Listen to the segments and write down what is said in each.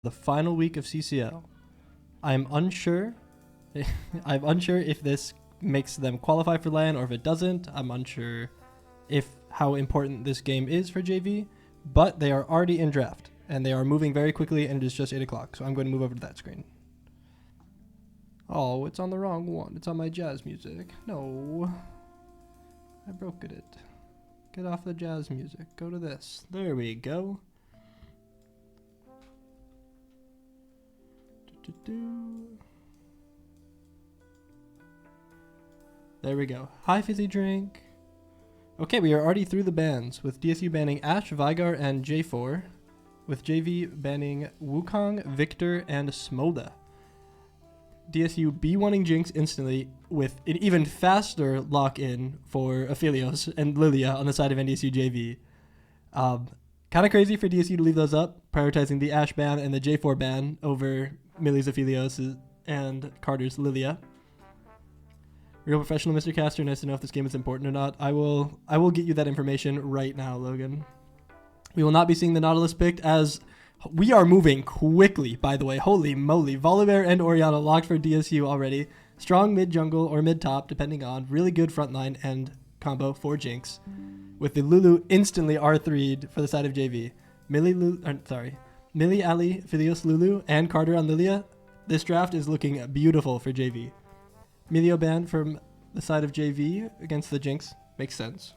The final week of CCL. I'm unsure. I'm unsure if this makes them qualify for LAN or if it doesn't. I'm unsure if how important this game is for JV, but they are already in draft and they are moving very quickly, and it is just 8 o'clock. So I'm going to move over to that screen. Oh, it's on the wrong one. It's on my jazz music. No. I broke it. Get off the jazz music. Go to this. There we go. There we go. Hi, fizzy drink. Okay, we are already through the bans, with DSU banning Ash, Vigar, and J4, with JV banning Wukong, Victor, and Smolda. DSU B1ing Jinx instantly, with an even faster lock-in for Aphelios and Lilia on the side of NDSU JV. Kind of crazy for DSU to leave those up, prioritizing the Ash ban and the J4 ban over Millie's Aphelios and Carter's Lilia. Real professional, Mr. Caster. Nice to know if this game is important or not. I will get you that information right now, Logan. We will not be seeing the Nautilus picked, as we are moving quickly, by the way. Holy moly. Volibear and Orianna locked for DSU already. Strong mid-jungle or mid-top, depending on. Really good frontline and combo for Jinx, with the Lulu instantly R3'd for the side of JV. Millie, Ali, Aphelios, Lulu, and Carter on Lilia. This draft is looking beautiful for JV. Milio ban from the side of JV against the Jinx. Makes sense.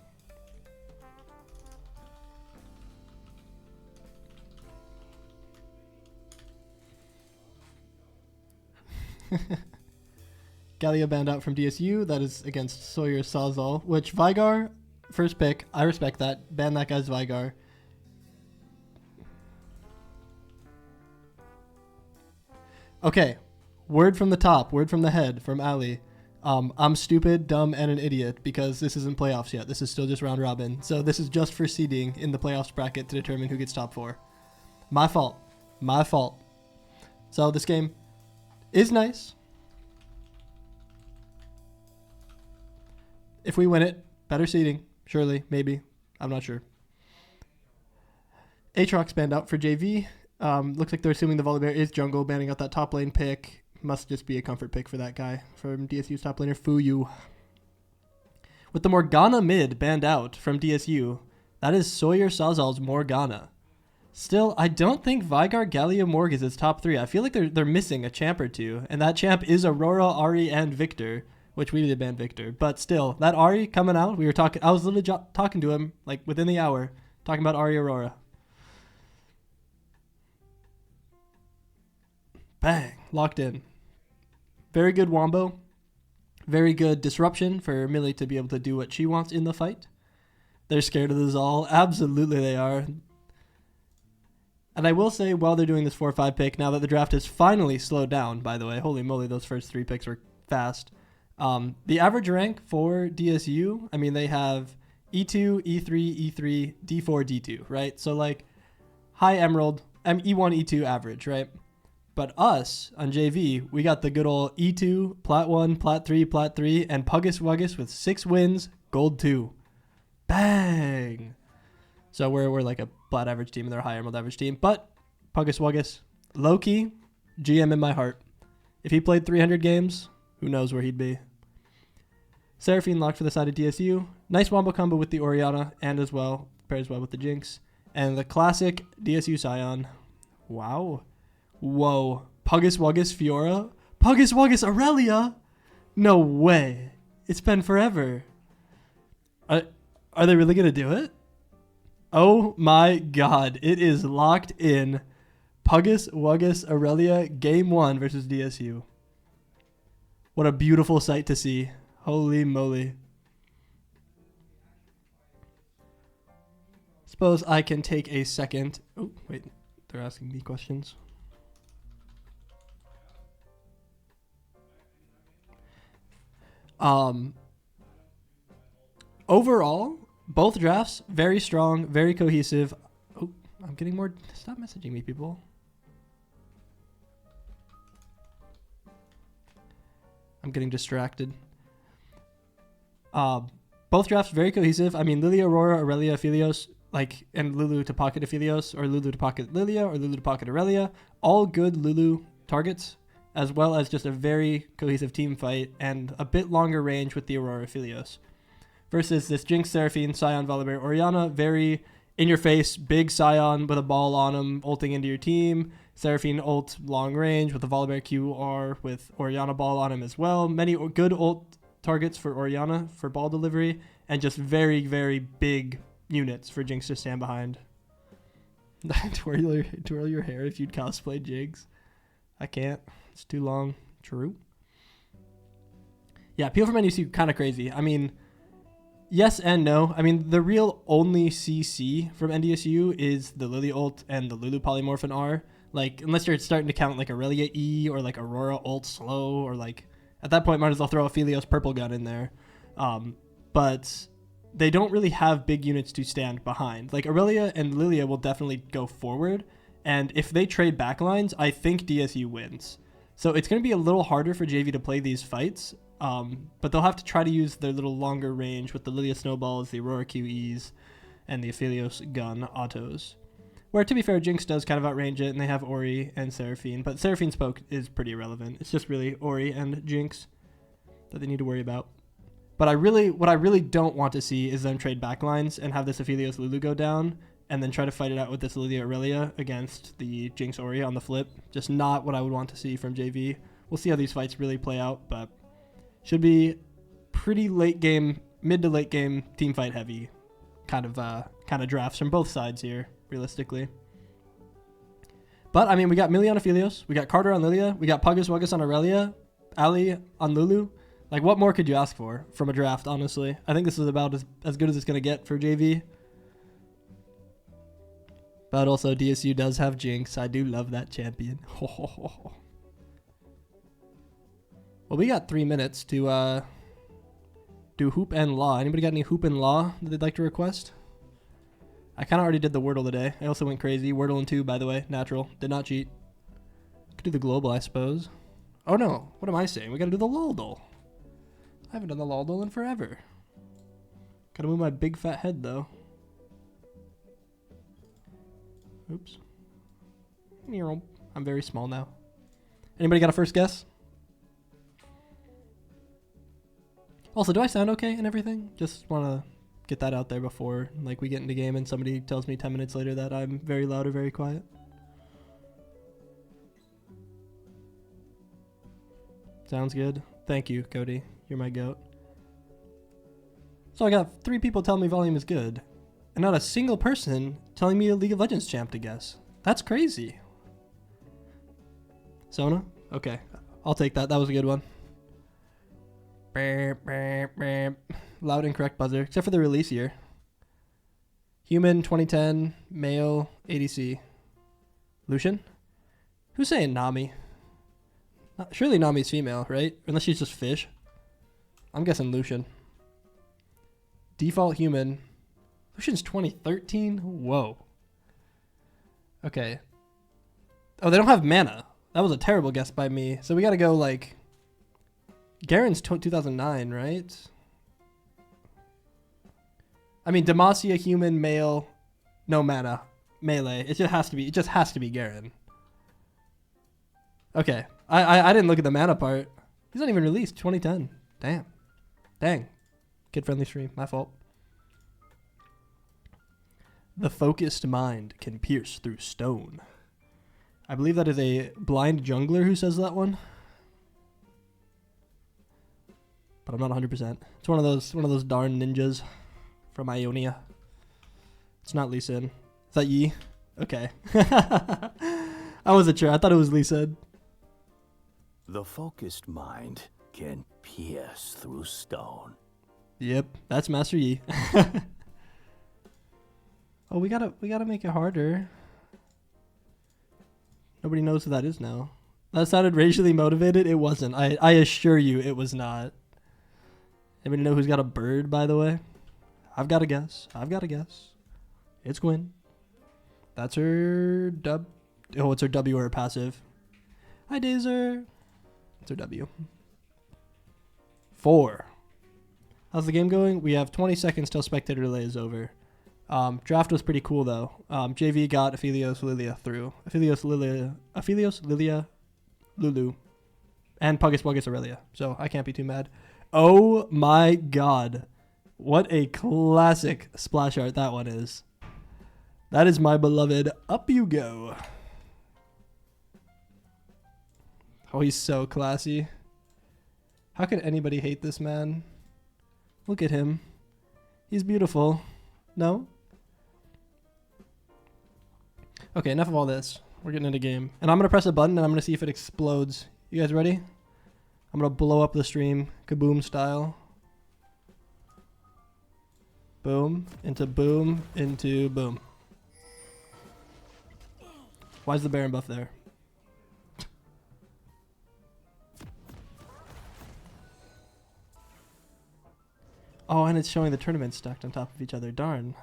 Galio banned out from DSU. That is against Sawyer Sawzall, which Vigar, first pick. I respect that. Ban that guy's Vigar. Okay. Word from the top, word from the head, from Ali. I'm stupid, dumb, and an idiot because this isn't playoffs yet. This is still just round robin. So this is just for seeding in the playoffs bracket to determine who gets top 4. My fault. My fault. So this game is nice. If we win it, better seeding. Surely, maybe. I'm not sure. Aatrox banned out for JV. Looks like they're assuming the Volibear is jungle, banning out that top lane pick. Must just be a comfort pick for that guy from DSU's top laner, Fuyu. With the Morgana mid banned out from DSU, that is Sawyer Sawzall's Morgana. Still, I don't think Vigar, Galio, Morg is his top 3. I feel like they're missing a champ or two, and that champ is Aurora, Ahri, and Victor, which we did ban Victor. But still, that Ahri coming out, we were talking. I was literally talking to him like within the hour, talking about Ahri Aurora. Bang, locked in. Very good wombo. Very good disruption for Millie to be able to do what she wants in the fight. They're scared of the Zal. Absolutely they are. And I will say, while they're doing this 4-5 pick, now that the draft has finally slowed down, by the way, holy moly, those first 3 picks were fast. The average rank for DSU, I mean, they have E2, E3, E3, D4, D2, right? So like high Emerald, E1, E2 average, right? But us, on JV, we got the good old E2, Plat 1, Plat 3, Plat 3, and Puggus Wuggus with 6 wins, Gold 2. Bang! So we're like a Plat average team, and they're a high Emerald average team. But Puggus Wuggus, low-key, GM in my heart. If he played 300 games, who knows where he'd be. Seraphine locked for the side of DSU. Nice wombo combo with the Orianna, and as well, pairs well with the Jinx. And the classic DSU Scion. Wow. Whoa. Puggus Wuggus Fiora? Puggus Wuggus Aurelia? No way. It's been forever. Are they really going to do it? Oh my god. It is locked in. Puggus Wuggus Aurelia Game 1 versus DSU. What a beautiful sight to see. Holy moly. Suppose I can take a second. Oh, wait. They're asking me questions. Overall, both drafts, very strong, very cohesive. Oh, I'm getting more. Stop messaging me, people. I'm getting distracted. Both drafts very cohesive. I mean, Lilia, Aurora, Aurelia, Aphelios, and Lulu to pocket Aphelios, or Lulu to pocket Lilia, or Lulu to pocket Aurelia. All good Lulu targets, as well as just a very cohesive team fight and a bit longer range with the Aurora Aphelios. Versus this Jinx, Seraphine, Scion, Volibear, Orianna, very in-your-face, big Scion with a ball on him, ulting into your team. Seraphine ult long range with the Volibear QR with Orianna ball on him as well. Many good ult targets for Orianna for ball delivery, and just very, very big units for Jinx to stand behind. twirl your hair if you'd cosplay Jinx. I can't. It's too long. True. Yeah, people from NDSU kind of crazy. I mean, yes and no. I mean, the real only CC from NDSU is the Lily ult and the Lulu polymorphin R. Like, unless you're starting to count like Aurelia E or like Aurora ult slow, or like at that point might as well throw Aphelios purple gun in there. But they don't really have big units to stand behind. Like Aurelia and Lilia will definitely go forward, and if they trade backlines, I think DSU wins. So it's going to be a little harder for JV to play these fights, but they'll have to try to use their little longer range with the Lilia snowballs, the Aurora QEs, and the Aphelios gun autos. Where, to be fair, Jinx does kind of outrange it, and they have Ori and Seraphine, but Seraphine's poke is pretty irrelevant. It's just really Ori and Jinx that they need to worry about. But what I really don't want to see is them trade backlines and have this Aphelios Lulu go down, and then try to fight it out with this Lilia Aurelia against the Jinx Ori on the flip. Just not what I would want to see from JV. We'll see how these fights really play out, but should be pretty late game, mid to late game, team fight heavy kind of drafts from both sides here, realistically. But I mean, we got Millie on Aphelios, we got Carter on Lilia, we got Puggus Wuggus on Aurelia, Ali on Lulu. Like, what more could you ask for from a draft, honestly? I think this is about as good as it's going to get for JV. But also, DSU does have Jinx. I do love that champion. Well, we got 3 minutes to do Hoop and Law. Anybody got any Hoop and Law that they'd like to request? I kind of already did the Wordle today. I also went crazy. Wordle and 2, by the way. Natural. Did not cheat. Could do the Global, I suppose. Oh, no. What am I saying? We got to do the Loldle. I haven't done the Loldle in forever. Got to move my big fat head, though. Oops. I'm very small now. Anybody got a first guess? Also, do I sound okay and everything? Just want to get that out there before like we get into game and somebody tells me 10 minutes later that I'm very loud or very quiet. Sounds good. Thank you, Cody. You're my goat. So I got 3 people telling me volume is good, and not a single person telling me a League of Legends champ to guess. That's crazy. Sona? Okay. I'll take that. That was a good one. Loud and correct buzzer, except for the release year. Human 2010, male, ADC. Lucian? Who's saying Nami? Surely Nami's female, right? Unless she's just fish. I'm guessing Lucian. Default human. Lucian's 2013? Whoa. Okay. Oh, they don't have mana. That was a terrible guess by me. So we gotta go like... Garen's 2009, right? I mean, Demacia, human, male, no mana, melee. It just has to be Garen. Okay. I didn't look at the mana part. He's not even released. 2010. Dang. Kid-friendly stream. My fault. The focused mind can pierce through stone. I believe that is a blind jungler who says that one. But I'm not 100%. It's one of those darn ninjas from Ionia. It's not Lee Sin. Is that Yi? Okay. I wasn't sure. I thought it was Lee Sin. The focused mind can pierce through stone. Yep, that's Master Yi. Oh, we gotta make it harder. Nobody knows who that is now. That sounded racially motivated. It wasn't. I assure you, it was not. Anybody know who's got a bird, by the way? I've got a guess. It's Gwen. That's her dub. Oh, it's her W or her passive. Hi, Dazer. It's her W. 4. How's the game going? We have 20 seconds till spectator delay is over. Draft was pretty cool though. JV got Aphelios, Lilia through. Aphelios, Lilia, Lulu, and Puggus Wuggus Aurelia. So I can't be too mad. Oh my god. What a classic splash art that one is. That is my beloved Up You Go. Oh, he's so classy. How could anybody hate this man? Look at him. He's beautiful. No? Okay, enough of all this. We're getting into game. And I'm going to press a button and I'm going to see if it explodes. You guys ready? I'm going to blow up the stream, kaboom style. Boom, into boom, into boom. Why is the Baron buff there? Oh, and it's showing the tournaments stacked on top of each other. Darn.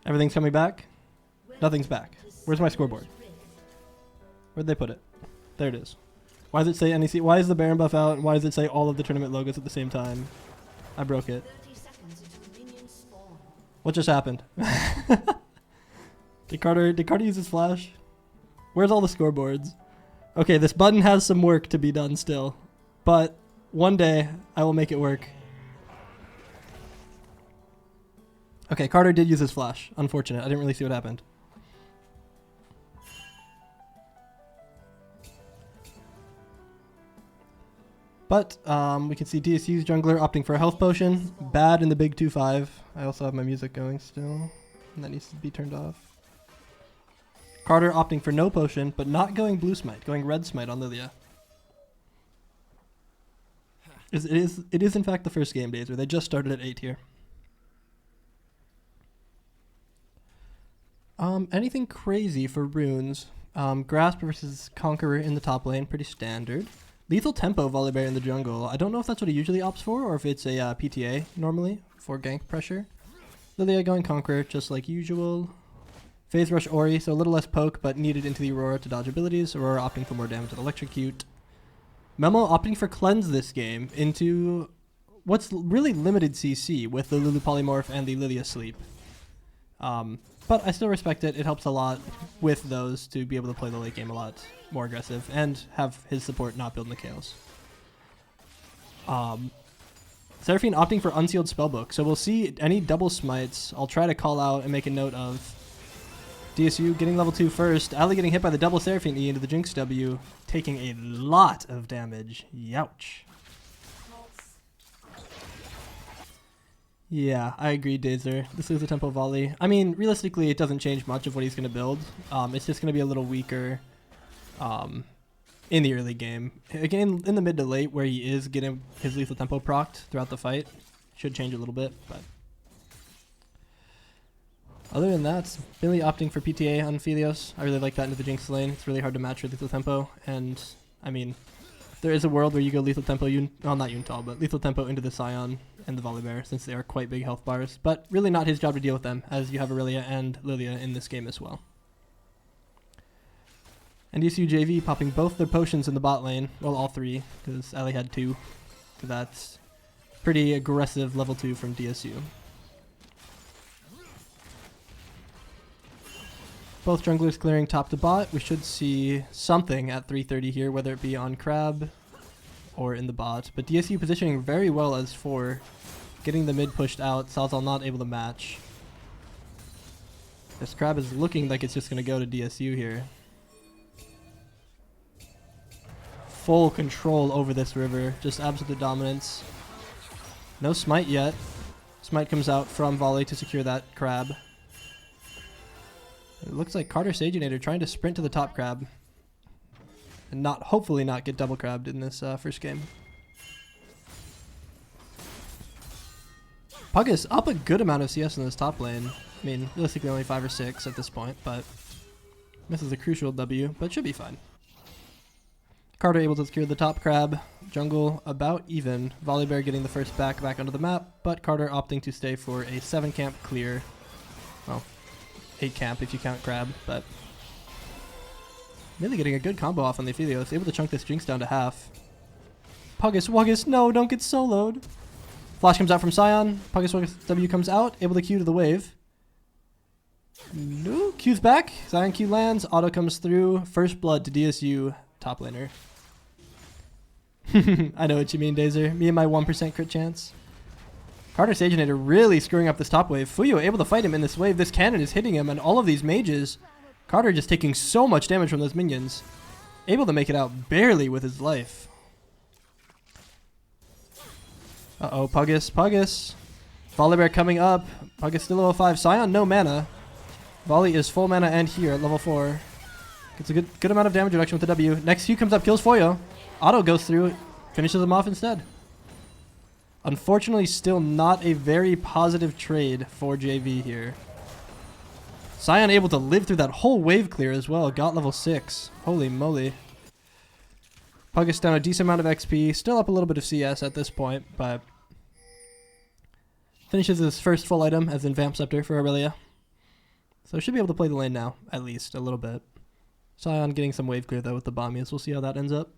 Everything's coming back? Nothing's back. Where's my scoreboard? Where'd they put it? There it is. Why does it say NEC? Why is the Baron buff out? And why does it say all of the tournament logos at the same time? I broke it. What just happened? Did Carter use his flash? Where's all the scoreboards? Okay, this button has some work to be done still. But one day, I will make it work. Okay, Carter did use his flash. Unfortunate. I didn't really see what happened. But we can see DSU's jungler opting for a health potion. Bad in the big 2-5. I also have my music going still. And that needs to be turned off. Carter opting for no potion, but not going blue smite. Going red smite on Lilia. It is in fact the first game, Dazer. They just started at 8 here. Anything crazy for runes? Grasp versus Conqueror in the top lane. Pretty standard. Lethal Tempo Volibear in the jungle. I don't know if that's what he usually opts for or if it's a PTA normally for gank pressure. Lilia going Conqueror just like usual. Phase Rush Ori, so a little less poke but needed into the Aurora to dodge abilities. Aurora opting for more damage with Electrocute. Memo opting for Cleanse this game into what's really limited CC with the Lulu Polymorph and the Lilia Sleep. But I still respect it. It helps a lot with those to be able to play the late game a lot more aggressive and have his support not build in the chaos. Seraphine opting for Unsealed Spellbook. So we'll see any double smites. I'll try to call out and make a note of DSU getting level 2 first. Ali getting hit by the double Seraphine E into the Jinx W, taking a lot of damage. Youch. Yeah, I agree, Dazer. This is a tempo volley. I mean, realistically, it doesn't change much of what he's going to build. It's just going to be a little weaker in the early game. Again, in the mid to late, where he is getting his lethal tempo procced throughout the fight, should change a little bit. But other than that, Billy opting for PTA on Aphelios. I really like that into the Jinx lane. It's really hard to match with lethal tempo. And, I mean, there is a world where you go lethal tempo, well, not Yuntal, but lethal tempo into the Scion and the Volibear, since they are quite big health bars. But really not his job to deal with them, as you have Aurelia and Lilia in this game as well. NDSU JV popping both their potions in the bot lane. Well, all 3, because Ali had 2. So that's pretty aggressive level 2 from DSU. Both junglers clearing top to bot. We should see something at 3:30 here, whether it be on Crab or in the bot. But DSU positioning very well as 4. Getting the mid pushed out. Salzal not able to match. This Crab is looking like it's just going to go to DSU here. Full control over this river. Just absolute dominance. No smite yet. Smite comes out from Volley to secure that Crab. It looks like Carter Saginator trying to sprint to the top Crab. And hopefully not get double crabbed in this first game. Puggus up a good amount of CS in this top lane. I mean, realistically only 5 or 6 at this point, but misses a crucial W, but should be fine. Carter able to secure the top Crab. Jungle about even. Volibear getting the first back onto the map, but Carter opting to stay for a 7 camp clear. Well, 8 camp if you count grab, but really getting a good combo off on the Aphelios, able to chunk this Jinx down to half. Puggus Wuggus, no, don't get soloed. Flash comes out from Scion. Puggus Wuggus W comes out, able to Q to the wave. No, Q's back. Scion Q lands, auto comes through. First blood to DSU, top laner. I know what you mean, Dazer. Me and my 1% crit chance. Carter Saginator really screwing up this top wave. Fuyo able to fight him in this wave. This cannon is hitting him, and all of these mages. Carter just taking so much damage from those minions. Able to make it out barely with his life. Uh-oh, Puggus. Volibear coming up. Puggus still level 5. Scion, no mana. Volley is full mana and here at level 4. Gets a good amount of damage reduction with the W. Next Q comes up, kills Fuyo. Auto goes through, finishes him off instead. Unfortunately, still not a very positive trade for JV here. Scion able to live through that whole wave clear as well. Got level 6. Holy moly. Puggus down a decent amount of XP. Still up a little bit of CS at this point, but finishes his first full item as in Vamp Scepter for Aurelia. So should be able to play the lane now, at least a little bit. Scion getting some wave clear though with the Bombies. We'll see how that ends up.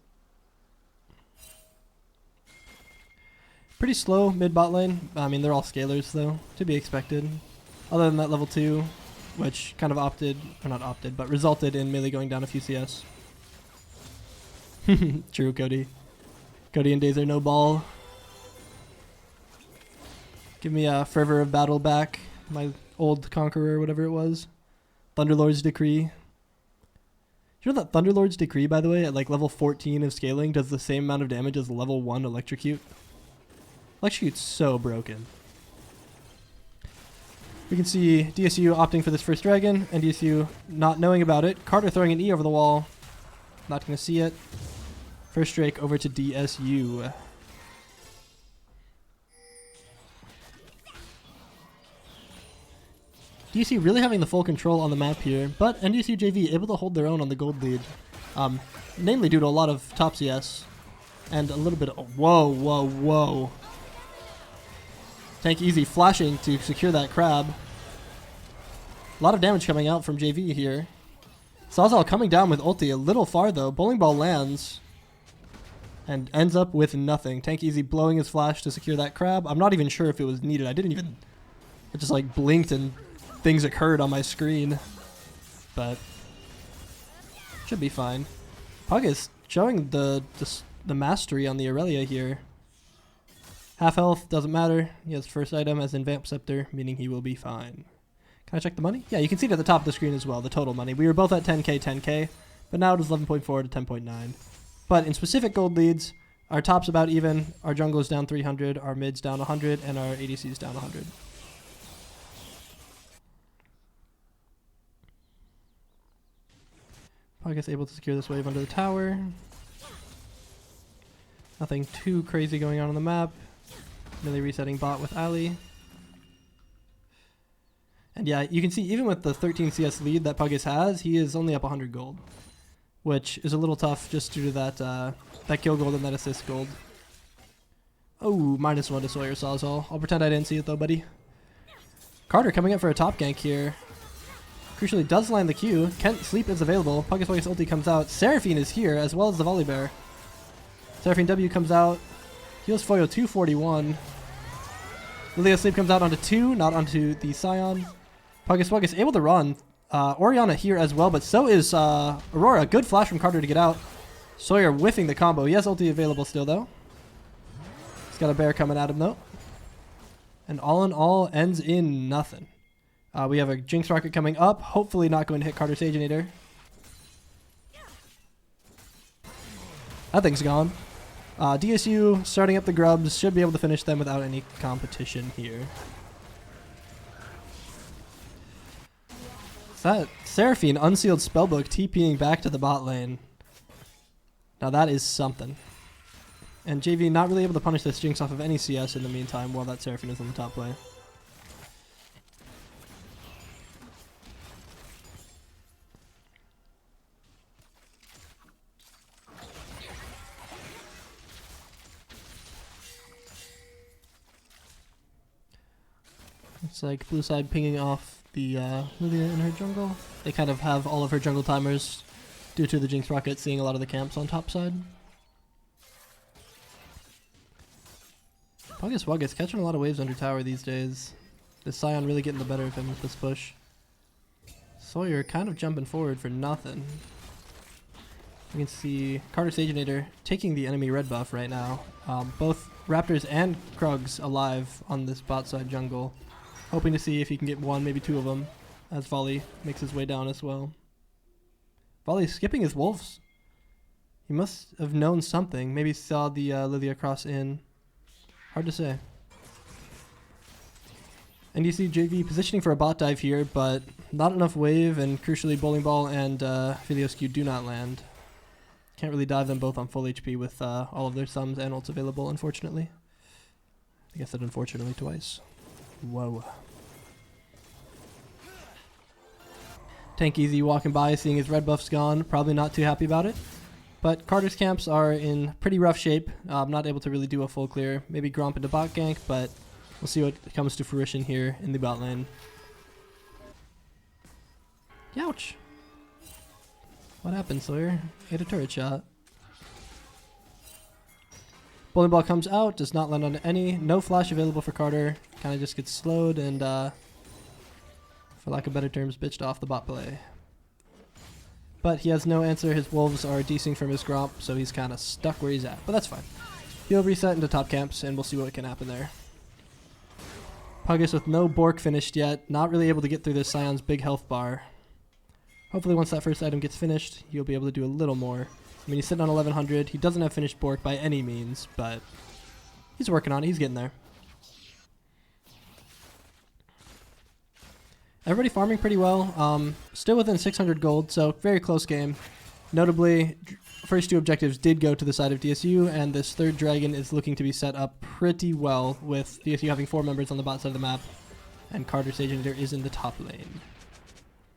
Pretty slow mid bot lane. I mean, they're all scalers though, to be expected. Other than that level 2, which kind of but resulted in melee going down a few CS. True, Cody. Cody and Dazer no ball. Give me a Fervor of Battle back. My old Conqueror, whatever it was. Thunderlord's Decree. You know that Thunderlord's Decree, by the way, at like level 14 of scaling, does the same amount of damage as level 1 Electrocute? Electrocute's so broken. We can see DSU opting for this first dragon, and DSU not knowing about it. Carter throwing an E over the wall. Not going to see it. First Drake over to DSU. DSU really having the full control on the map here, but NDSU JV able to hold their own on the gold lead. Namely due to a lot of top CS and a little bit of... Whoa. Tank Easy flashing to secure that crab. A lot of damage coming out from JV here. Sawzall coming down with ulti a little far though. Bowling Ball lands and ends up with nothing. Tank Easy blowing his flash to secure that crab. I'm not even sure if it was needed. It just like blinked and things occurred on my screen. But should be fine. Pug is showing the mastery on the Aurelia here. Half health, doesn't matter. He has first item as in Vamp Scepter, meaning he will be fine. Can I check the money? Yeah, you can see it at the top of the screen as well, the total money. We were both at 10k, but now it is 11.4 to 10.9. But in specific gold leads, our top's about even, our jungle's down 300, our mid's down 100, and our ADC's down 100. Pug able to secure this wave under the tower. Nothing too crazy going on the map. Really resetting bot with Ali. And yeah, you can see even with the 13 CS lead that Puggus has, he is only up 100 gold. Which is a little tough just due to that kill gold and that assist gold. Oh, -1 to Sawyer Sawzall. I'll pretend I didn't see it though, buddy. Carter coming up for a top gank here. Crucially does land the Q. Kent Sleep is available. Puggus ulti comes out. Seraphine is here as well as the Volibear. Seraphine W comes out. Heals Fuyo 241. Lilia Sleep comes out onto 2, not onto the Scion. Puggus able to run. Orianna here as well, but so is Aurora. Good flash from Carter to get out. Sawyer whiffing the combo. He has ulti available still though. He's got a bear coming at him though. And all in all ends in nothing. We have a Jinx Rocket coming up. Hopefully not going to hit Carter Saginator. That thing's gone. DSU starting up the grubs. Should be able to finish them without any competition here. That Seraphine Unsealed Spellbook TPing back to the bot lane. Now that is something. And JV not really able to punish this Jinx off of any CS in the meantime while that Seraphine is on the top lane. It's like blue side pinging off the Lilia in her jungle. They kind of have all of her jungle timers due to the Jinx Rocket seeing a lot of the camps on top side. Wuggus catching a lot of waves under tower these days. This Scion really getting the better of him with this push. Sawyer kind of jumping forward for nothing. You can see Carter Saginator taking the enemy red buff right now. Both Raptors and Krugs alive on this bot side jungle. Hoping to see if he can get one, maybe two of them, as Volley makes his way down as well. Volley skipping his wolves. He must have known something. Maybe saw the Lilia cross in. Hard to say. And you see JV positioning for a bot dive here, but not enough wave, and crucially Bowling Ball and Philiosque do not land. Can't really dive them both on full HP with all of their sums and ults available, unfortunately. I guess I said unfortunately twice. Whoa. Tank Easy walking by, seeing his red buff's gone. Probably not too happy about it. But Carter's camps are in pretty rough shape. Not able to really do a full clear. Maybe Gromp into bot gank, but we'll see what comes to fruition here in the bot lane. Youch! What happened, Sawyer? Hit a turret shot. Bowling Ball comes out, does not land on any. No flash available for Carter. Kind of just gets slowed and, for lack of better terms, bitched off the bot play. But he has no answer. His wolves are desync from his Gromp, so he's kind of stuck where he's at. But that's fine. He'll reset into top camps, and we'll see what can happen there. Puggus with no Bork finished yet. Not really able to get through this Scion's big health bar. Hopefully once that first item gets finished, he'll be able to do a little more. I mean, he's sitting on 1100. He doesn't have finished Bork by any means, but he's working on it. He's getting there. Everybody farming pretty well. Still within 600 gold, so very close game. Notably, first two objectives did go to the side of DSU, and this third dragon is looking to be set up pretty well, with DSU having 4 members on the bot side of the map, and Carter Saginator is in the top lane.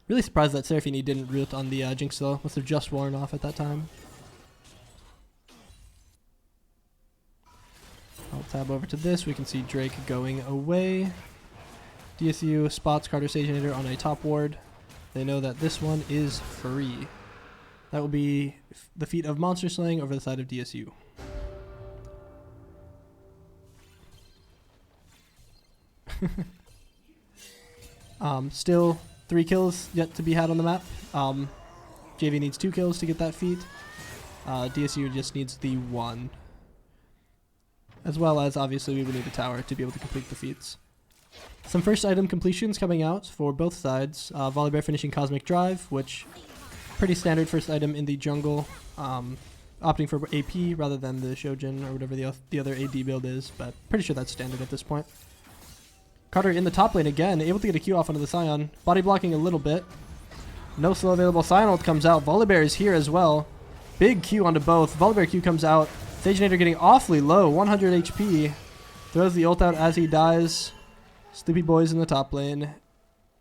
Really surprised that Seraphine didn't root on the Jinx though. Must have just worn off at that time. I'll tab over to this. We can see Drake going away. DSU spots Carter Saginator on a top ward. They know that this one is free. That will be the feat of monster slaying over the side of DSU. Still 3 kills yet to be had on the map. JV needs 2 kills to get that feat. DSU just needs the 1. As well as, obviously, we would need a tower to be able to complete the feats. Some first item completions coming out for both sides. Volibear finishing Cosmic Drive, which pretty standard first item in the jungle. Opting for AP rather than the Shojin or whatever the other AD build is, but pretty sure that's standard at this point. Carter in the top lane again, able to get a Q off onto the Scion. Body blocking a little bit. No slow available. Scion ult comes out. Volibear is here as well. Big Q onto both. Volibear Q comes out. Saginator getting awfully low, 100 HP. Throws the ult out as he dies. Sleepy Boy's in the top lane.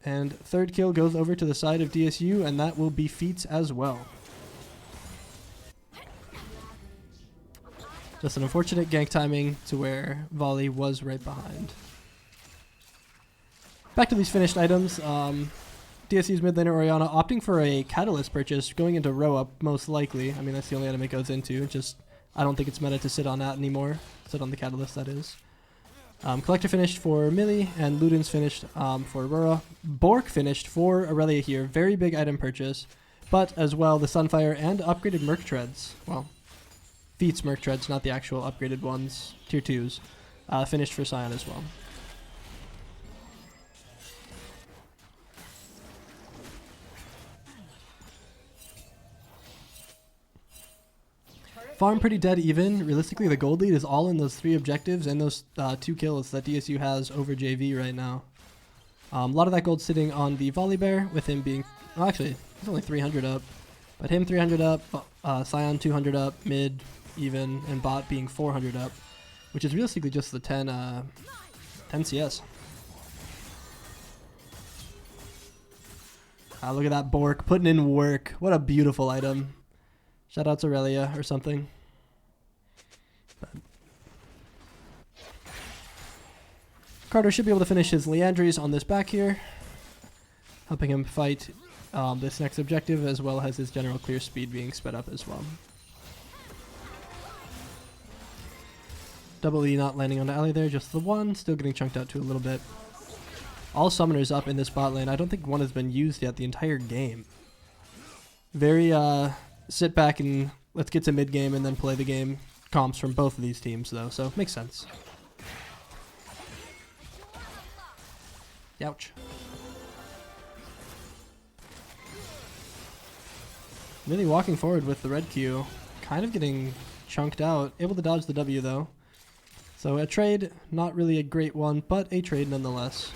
And third kill goes over to the side of DSU, and that will be feats as well. Just an unfortunate gank timing to where Volley was right behind. Back to these finished items. DSU's mid laner Orianna opting for a Catalyst purchase, going into row up most likely. I mean, that's the only item it goes into. Just, I don't think it's meta to sit on that anymore. Sit on the Catalyst, that is. Collector finished for Millie, and Luden's finished for Aurora. Bork finished for Aurelia here. Very big item purchase. But as well, the Sunfire and upgraded Merc Treads. Well, Feats Merc Treads, not the actual upgraded ones. Tier 2s. Finished for Scion as well. Farm pretty dead even. Realistically, the gold lead is all in those 3 objectives and those 2 kills that DSU has over JV right now. A lot of that gold sitting on the Volibear, with him being... Well, actually, he's only 300 up. But him 300 up, Scion 200 up, mid even, and bot being 400 up. Which is realistically just the 10 CS. Look at that Bork, putting in work. What a beautiful item. Shout out to Aurelia or something. But Carter should be able to finish his Leandries on this back here. helping him fight this next objective, as well as his general clear speed being sped up as well. Double E not landing on the alley there, just the one, still getting chunked out to a little bit. All summoners up in this bot lane. I don't think one has been used yet the entire game. Very sit back and let's get to mid game and then play the game comps from both of these teams though, so makes sense. Ouch. Really walking forward with the red Q, kind of getting chunked out, able to dodge the W though. So a trade, not really a great one, but a trade nonetheless.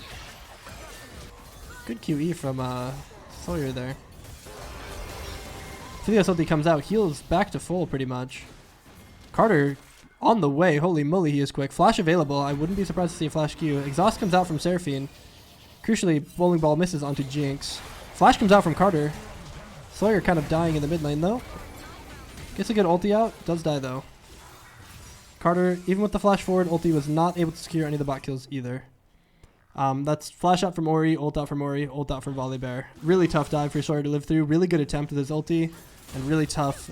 Good QE from Sawyer there. Fidios ulti comes out, heals back to full pretty much. Carter on the way, holy moly he is quick. Flash available, I wouldn't be surprised to see a flash Q. Exhaust comes out from Seraphine. Crucially, bowling ball misses onto Jinx. Flash comes out from Carter. Sawyer kind of dying in the mid lane though. Gets a good ulti out, does die though. Carter, even with the flash forward ulti, was not able to secure any of the bot kills either. That's flash out from Ori, ult out from Ori, ult out from Volibear. Really tough dive for Sawyer to live through. Really good attempt with his ulti, and really tough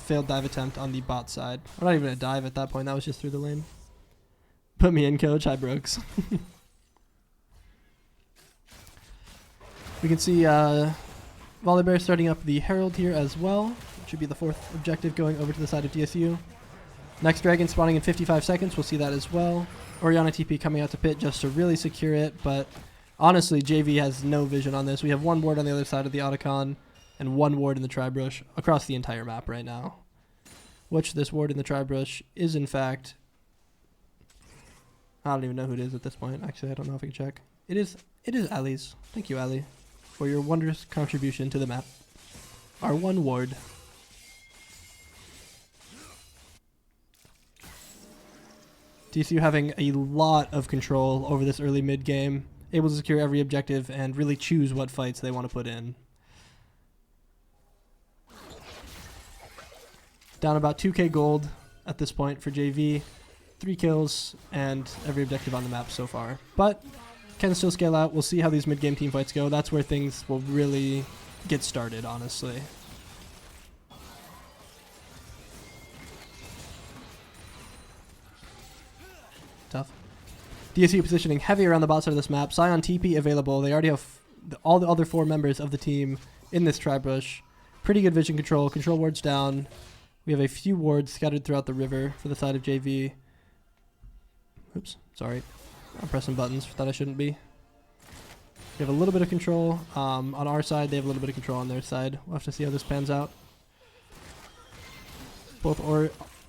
failed dive attempt on the bot side. Or not even a dive at that point, that was just through the lane. Put me in, coach. Hi, Brooks. We can see Volibear starting up the Herald here as well. It should be the fourth objective going over to the side of DSU. Next dragon spawning in 55 seconds. We'll see that as well. Orianna TP coming out to pit just to really secure it. But honestly, JV has no vision on this. We have one ward on the other side of the Otacon and one ward in the Tri-Brush across the entire map right now. Which this ward in the Tri-Brush is in fact... I don't even know who it is at this point. Actually, I don't know if I can check. It is Ali's. Thank you, Ali, for your wondrous contribution to the map. Our one ward. DSU having a lot of control over this early mid game, able to secure every objective and really choose what fights they want to put in. Down about 2k gold at this point for JV, 3 kills and every objective on the map so far. But can still scale out. We'll see how these mid game team fights go. That's where things will really get started, honestly. Tough. DSU positioning heavy around the bot side of this map. Scion TP available. They already have all the other 4 members of the team in this Tri-Brush. Pretty good vision control. Control wards down. We have a few wards scattered throughout the river for the side of JV. Oops, sorry. I'm pressing buttons that I shouldn't be. We have a little bit of control on our side. They have a little bit of control on their side. We'll have to see how this pans out. Both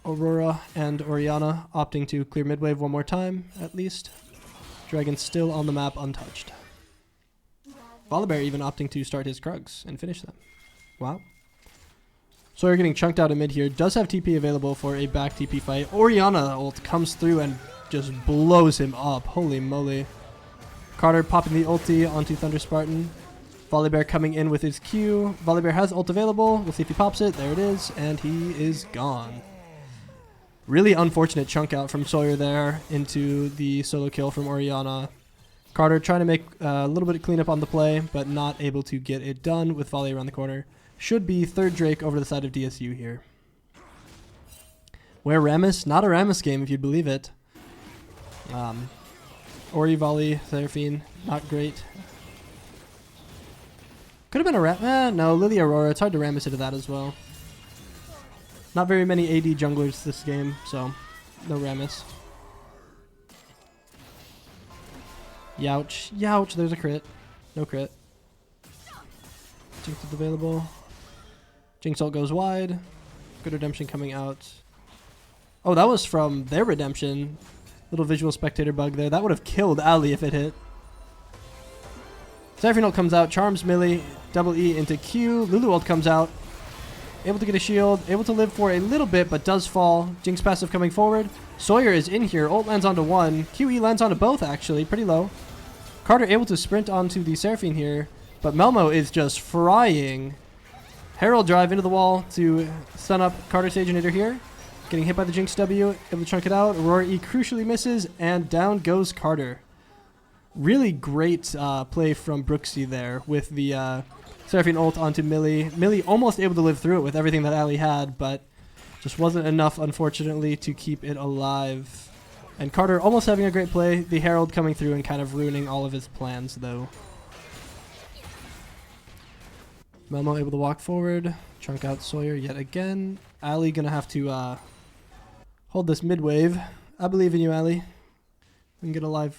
Aurora and Orianna opting to clear midwave one more time, at least. Dragon still on the map untouched. Volibear even opting to start his Krugs and finish them. Wow. Sawyer getting chunked out of mid here. Does have TP available for a back TP fight. Orianna ult comes through and just blows him up. Holy moly. Carter popping the ulti onto Thunder Spartan. Volibear coming in with his Q. Volibear has ult available. We'll see if he pops it. There it is. And he is gone. Really unfortunate chunk out from Sawyer there into the solo kill from Orianna. Carter trying to make a little bit of cleanup on the play, but not able to get it done with volley around the corner. Should be third Drake over to the side of DSU here. Where Rammus? Not a Rammus game, if you'd believe it. Ori, volley, Seraphine, not great. Could have been a Ram. No, Lily Aurora. It's hard to Rammus into that as well. Not very many AD junglers this game, so no Rammus. Youch. Youch, there's a crit. No crit. Jinx is available. Jinx ult goes wide. Good redemption coming out. Oh, that was from their redemption. Little visual spectator bug there. That would have killed Ali if it hit. Seraphine ult comes out. Charms melee. Double E into Q. Lulu ult comes out. Able to get a shield. Able to live for a little bit, but does fall. Jinx passive coming forward. Sawyer is in here. Ult lands onto one. QE lands onto both, actually. Pretty low. Carter able to sprint onto the Seraphine here. But Melmo is just frying. Herald drive into the wall to stun up Carter Saginator here. Getting hit by the Jinx W. Able to chunk it out. Aurora E crucially misses. And down goes Carter. Really great play from Brooksy there with the Seraphine ult onto Millie. Millie almost able to live through it with everything that Ali had, but just wasn't enough, unfortunately, to keep it alive. And Carter almost having a great play. The Herald coming through and kind of ruining all of his plans, though. Melmo able to walk forward, chunk out Sawyer yet again. Ali gonna have to hold this mid wave. I believe in you, Ali. We can get a live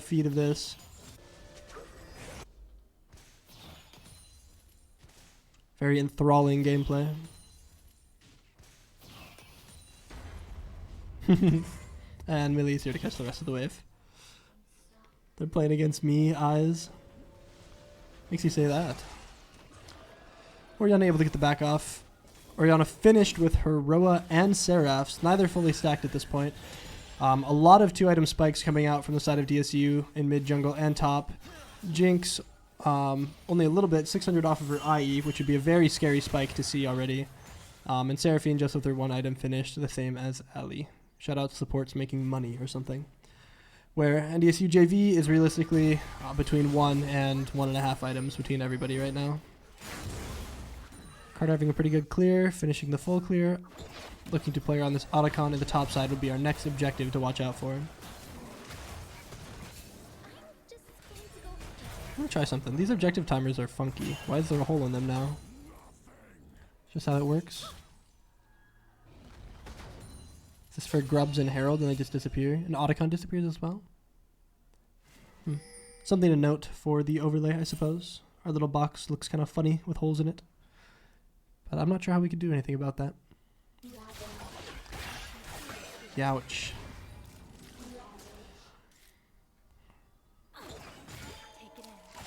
feed of this. Very enthralling gameplay. And Millie's here to catch the rest of the wave. They're playing against me, eyes. Makes you say that. Orianna able to get the back off. Orianna finished with her Roa and Seraphs, neither fully stacked at this point. A lot of 2-item spikes coming out from the side of DSU in mid jungle and top. Jinx, only a little bit, 600 off of her IE, which would be a very scary spike to see already. And Seraphine just with her 1-item finished, the same as Ali. Shout out to supports making money or something. Where NDSU JV is realistically between 1 and 1.5 items between everybody right now. Carter having a pretty good clear, finishing the full clear. Looking to play around this Otacon in the top side would be our next objective to watch out for. I'm gonna try something. These objective timers are funky. Why is there a hole in them now? Just how it works. Is this for Grubs and Herald and they just disappear? And Otacon disappears as well? Something to note for the overlay, I suppose. Our little box looks kind of funny with holes in it. But I'm not sure how we could do anything about that. Youch.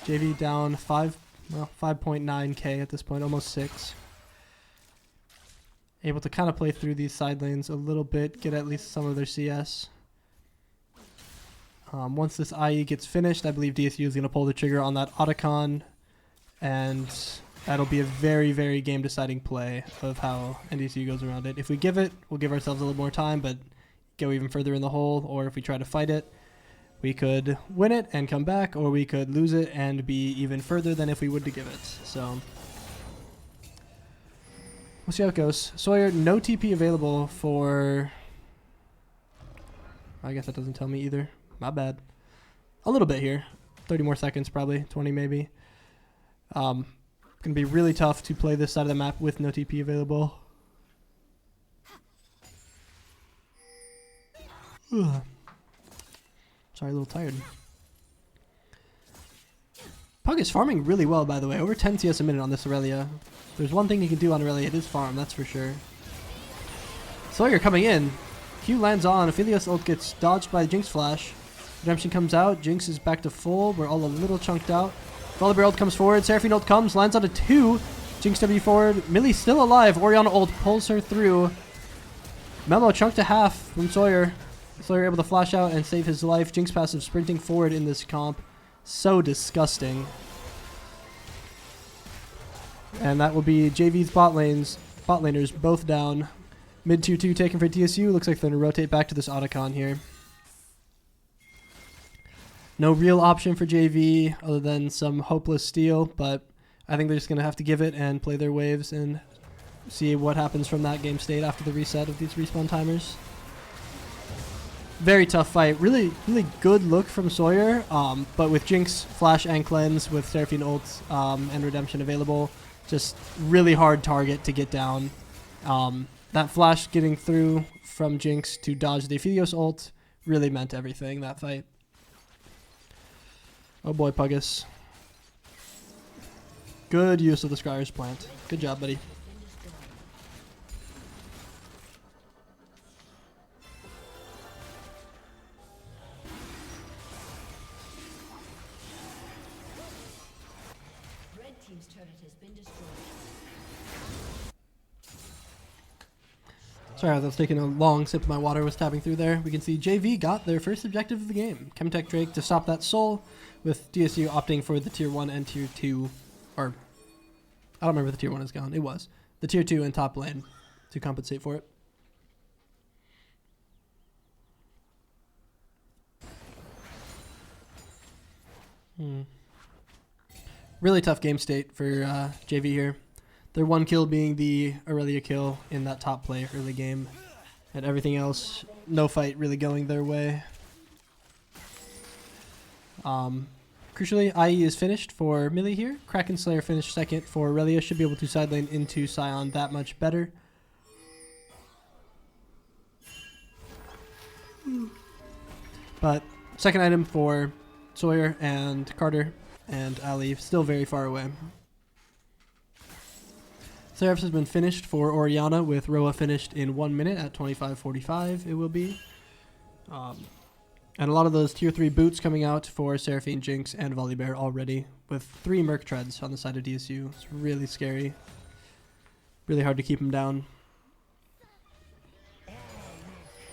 JV down 5.9k at this point, almost 6. Able to kind of play through these side lanes a little bit, get at least some of their CS. Once this IE gets finished, I believe DSU is going to pull the trigger on that Otacon, and that'll be a very, very game-deciding play of how NDSU goes around it. If we give it, we'll give ourselves a little more time, but go even further in the hole, or if we try to fight it, we could win it and come back, or we could lose it and be even further than if we would to give it. So we'll see how it goes. Sawyer, no TP available for... I guess that doesn't tell me either. My bad. A little bit here. 30 more seconds probably. 20 maybe. Gonna be really tough to play this side of the map with no TP available. Ugh. Sorry, a little tired. Pug is farming really well, by the way. Over 10 CS a minute on this Aurelia. If there's one thing he can do on Aurelia, it is farm, that's for sure. Sawyer coming in. Q lands on. Aphelios ult gets dodged by the Jinx flash. Redemption comes out. Jinx is back to full. We're all a little chunked out. Volibear ult comes forward. Seraphine ult comes. Lands on a 2. Jinx W forward. Millie's still alive. Orianna ult pulls her through. Memo chunked to half from Sawyer. Sawyer able to flash out and save his life. Jinx passive sprinting forward in this comp. So disgusting. And that will be JV's bot laners both down. Mid 2-2 taken for DSU. Looks like they're going to rotate back to this Otacon here. No real option for JV other than some hopeless steal, but I think they're just going to have to give it and play their waves and see what happens from that game state after the reset of these respawn timers. Very tough fight. Really, really good look from Sawyer, but with Jinx, Flash, and Cleanse with Seraphine ults and Redemption available, just really hard target to get down. That Flash getting through from Jinx to dodge the Aphelios ult really meant everything, that fight. Oh boy, Puggus. Good use of the Scryer's plant. Good job, buddy. Red team's turret has been destroyed. Sorry, I was taking a long sip of my water, was tapping through there. We can see JV got their first objective of the game. Chemtech Drake to stop that soul, with DSU opting for the tier 1 and tier 2, or I don't remember if the tier 1 is gone. It was. The tier 2 and top lane to compensate for it. Really tough game state for JV here. Their one kill being the Aurelia kill in that top play early game. And everything else, no fight really going their way. Crucially, IE is finished for Millie here. Kraken Slayer finished second for Aurelia. Should be able to sidelane into Scion that much better. But second item for Sawyer and Carter and Ali, still very far away. Seraphs has been finished for Oriana, with Roa finished in 1 minute at 25:45 it will be. And a lot of those tier 3 boots coming out for Seraphine, Jinx, and Volibear already, with 3 Merc Treads on the side of DSU. It's really scary. Really hard to keep them down.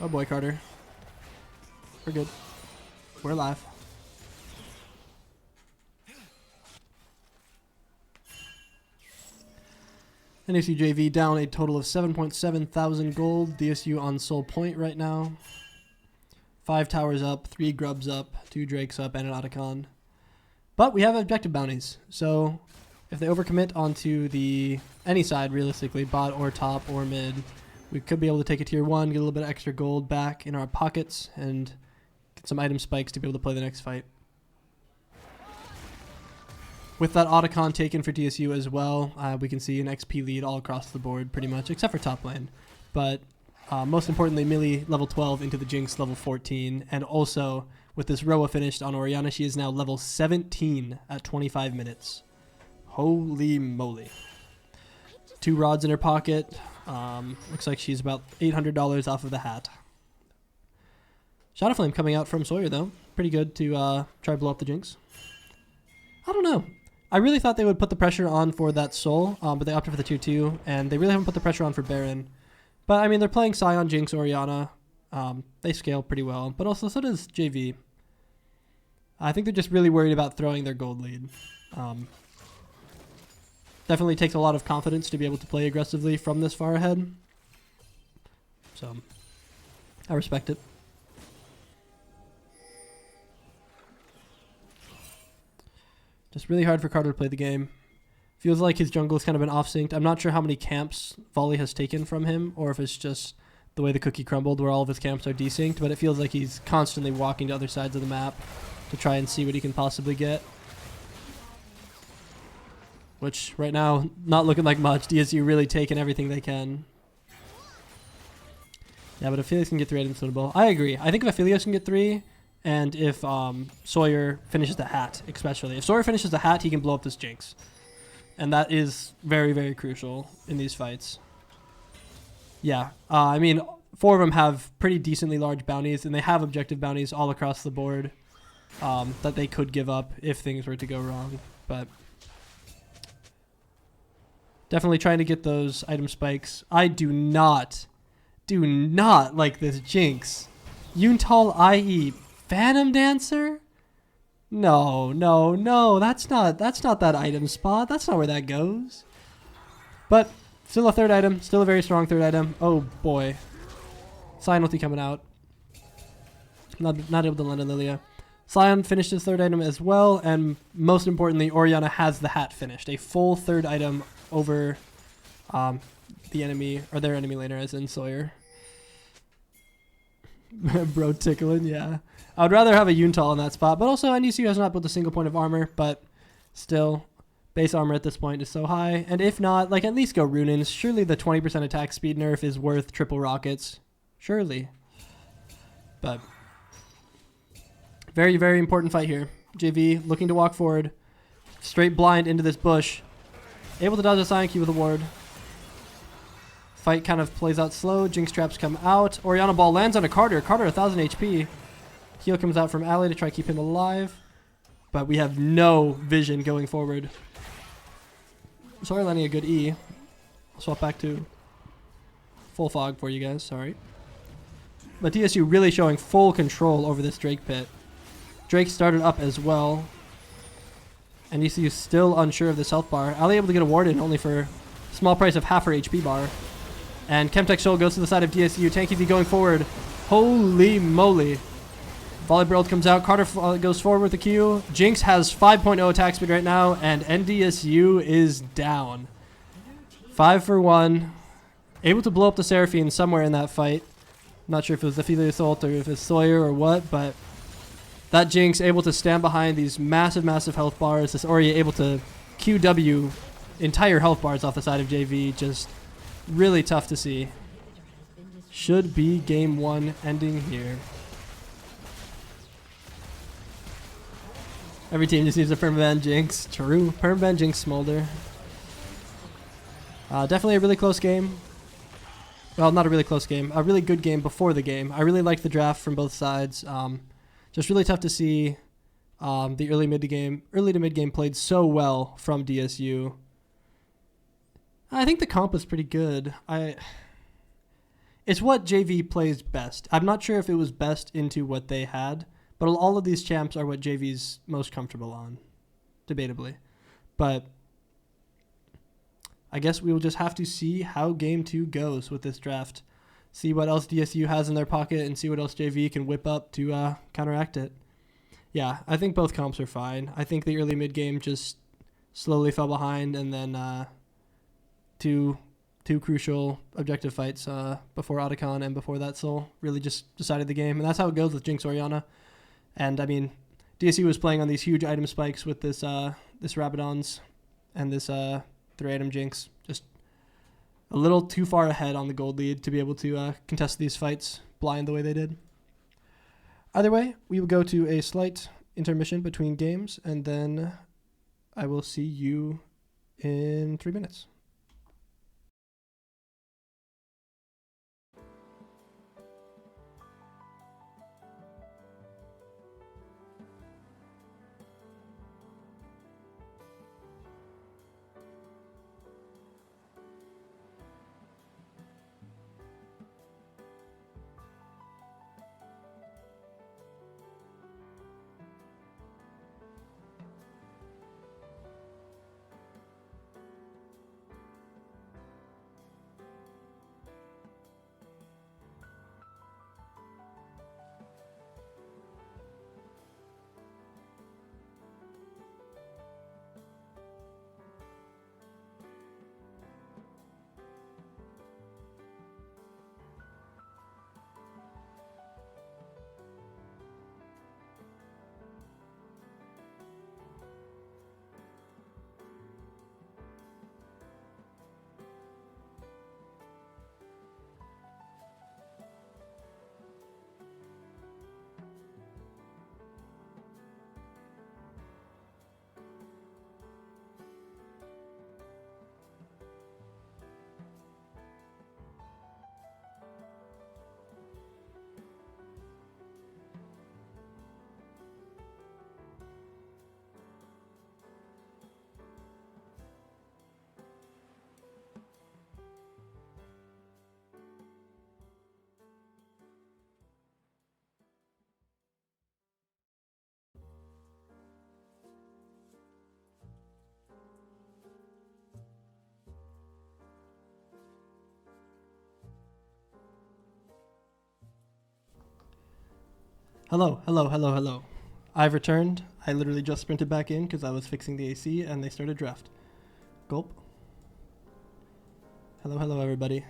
Oh boy, Carter. We're good. We're alive. NDSU JV down a total of 7.7 thousand gold. DSU on Soul Point right now. 5 towers up, 3 grubs up, 2 drakes up, and an Otacon. But we have objective bounties, so if they overcommit onto any side, realistically, bot or top or mid, we could be able to take a tier 1, get a little bit of extra gold back in our pockets, and get some item spikes to be able to play the next fight. With that Otacon taken for DSU as well, we can see an XP lead all across the board pretty much, except for top lane. But most importantly, Millie level 12 into the Jinx level 14, and also with this Roa finished on Oriana, she is now level 17 at 25 minutes. Holy moly. 2 rods in her pocket. Looks like she's about $800 off of the hat. Shadow Flame coming out from Sawyer though. Pretty good to try to blow up the Jinx. I don't know. I really thought they would put the pressure on for that Soul, but they opted for the tier 2, and they really haven't put the pressure on for Baron. But I mean, they're playing Scion, Jinx, Oriana. They scale pretty well, but also so does JV. I think they're just really worried about throwing their gold lead. Definitely takes a lot of confidence to be able to play aggressively from this far ahead. So, I respect it. Just really hard for Carter to play the game. Feels like his jungle has kind of been off-synced. I'm not sure how many camps Volley has taken from him, or if it's just the way the cookie crumbled where all of his camps are desynced, but it feels like he's constantly walking to other sides of the map to try and see what he can possibly get. Which, right now, not looking like much. DSU really taking everything they can. Yeah, but Aphelios can get 3 items winnable. I agree. I think if Aphelios can get 3, and if Sawyer finishes the hat, especially. If Sawyer finishes the hat, he can blow up this Jinx. And that is very, very crucial in these fights. Yeah, I mean, 4 of them have pretty decently large bounties, and they have objective bounties all across the board that they could give up if things were to go wrong. But definitely trying to get those item spikes. I do not like this Jinx. Yuntal IE Phantom Dancer? No, that's not that item spot. That's not where that goes. But still a third item, still a very strong third item. Oh boy. Scion ulti coming out. Not able to land on Lilia. Scion finished his third item as well, and most importantly, Oriana has the hat finished. A full third item over the enemy, or their enemy laner, as in Sawyer. Bro tickling, yeah. I would rather have a Yuntal in that spot, but also NDSU has not built a single point of armor, but still, base armor at this point is so high. And if not, like, at least go Runins. Surely the 20% attack speed nerf is worth triple rockets. Surely. But very, very important fight here. JV looking to walk forward. Straight blind into this bush. Able to dodge a Scion Q with a ward. Fight kind of plays out slow. Jinx traps come out. Oriana ball lands on a Carter. Carter 1000 HP. Heal comes out from Ali to try to keep him alive. But we have no vision going forward. Sorry, landing a good E. I'll swap back to full fog for you guys. Sorry. But DSU really showing full control over this Drake pit. Drake started up as well. And DSU still unsure of this health bar. Ali able to get a ward in only for a small price of half her HP bar. And Chemtech Shoal goes to the side of DSU. Tank EV going forward. Holy moly. Volley World comes out. Carter goes forward with the Q. Jinx has 5.0 attack speed right now, and NDSU is down. 5 for 1. Able to blow up the Seraphine somewhere in that fight. Not sure if it was the Aphelios ult or if it's Sawyer or what, but that Jinx able to stand behind these massive, massive health bars. This Ori able to QW entire health bars off the side of JV. Just really tough to see. Should be game 1 ending here. Every team just needs a permaban Jinx. True. Permaban Jinx Smolder. Definitely a really close game. Well, not a really close game. A really good game before the game. I really liked the draft from both sides. Just really tough to see the early to mid game played so well from DSU. I think the comp was pretty good. It's what JV plays best. I'm not sure if it was best into what they had, but all of these champs are what JV's most comfortable on, debatably. But I guess we will just have to see how game 2 goes with this draft. See what else DSU has in their pocket and see what else JV can whip up to counteract it. Yeah, I think both comps are fine. I think the early mid game just slowly fell behind, and then two crucial objective fights before Otacon and before that Soul really just decided the game. And that's how it goes with Jinx Orianna. And I mean, DSU was playing on these huge item spikes with this Rabadons and this 3-item Jinx. Just a little too far ahead on the gold lead to be able to contest these fights blind the way they did. Either way, we will go to a slight intermission between games, and then I will see you in 3 minutes. Hello. I've returned. I literally just sprinted back in because I was fixing the AC and they started draft. Gulp. Hello, everybody.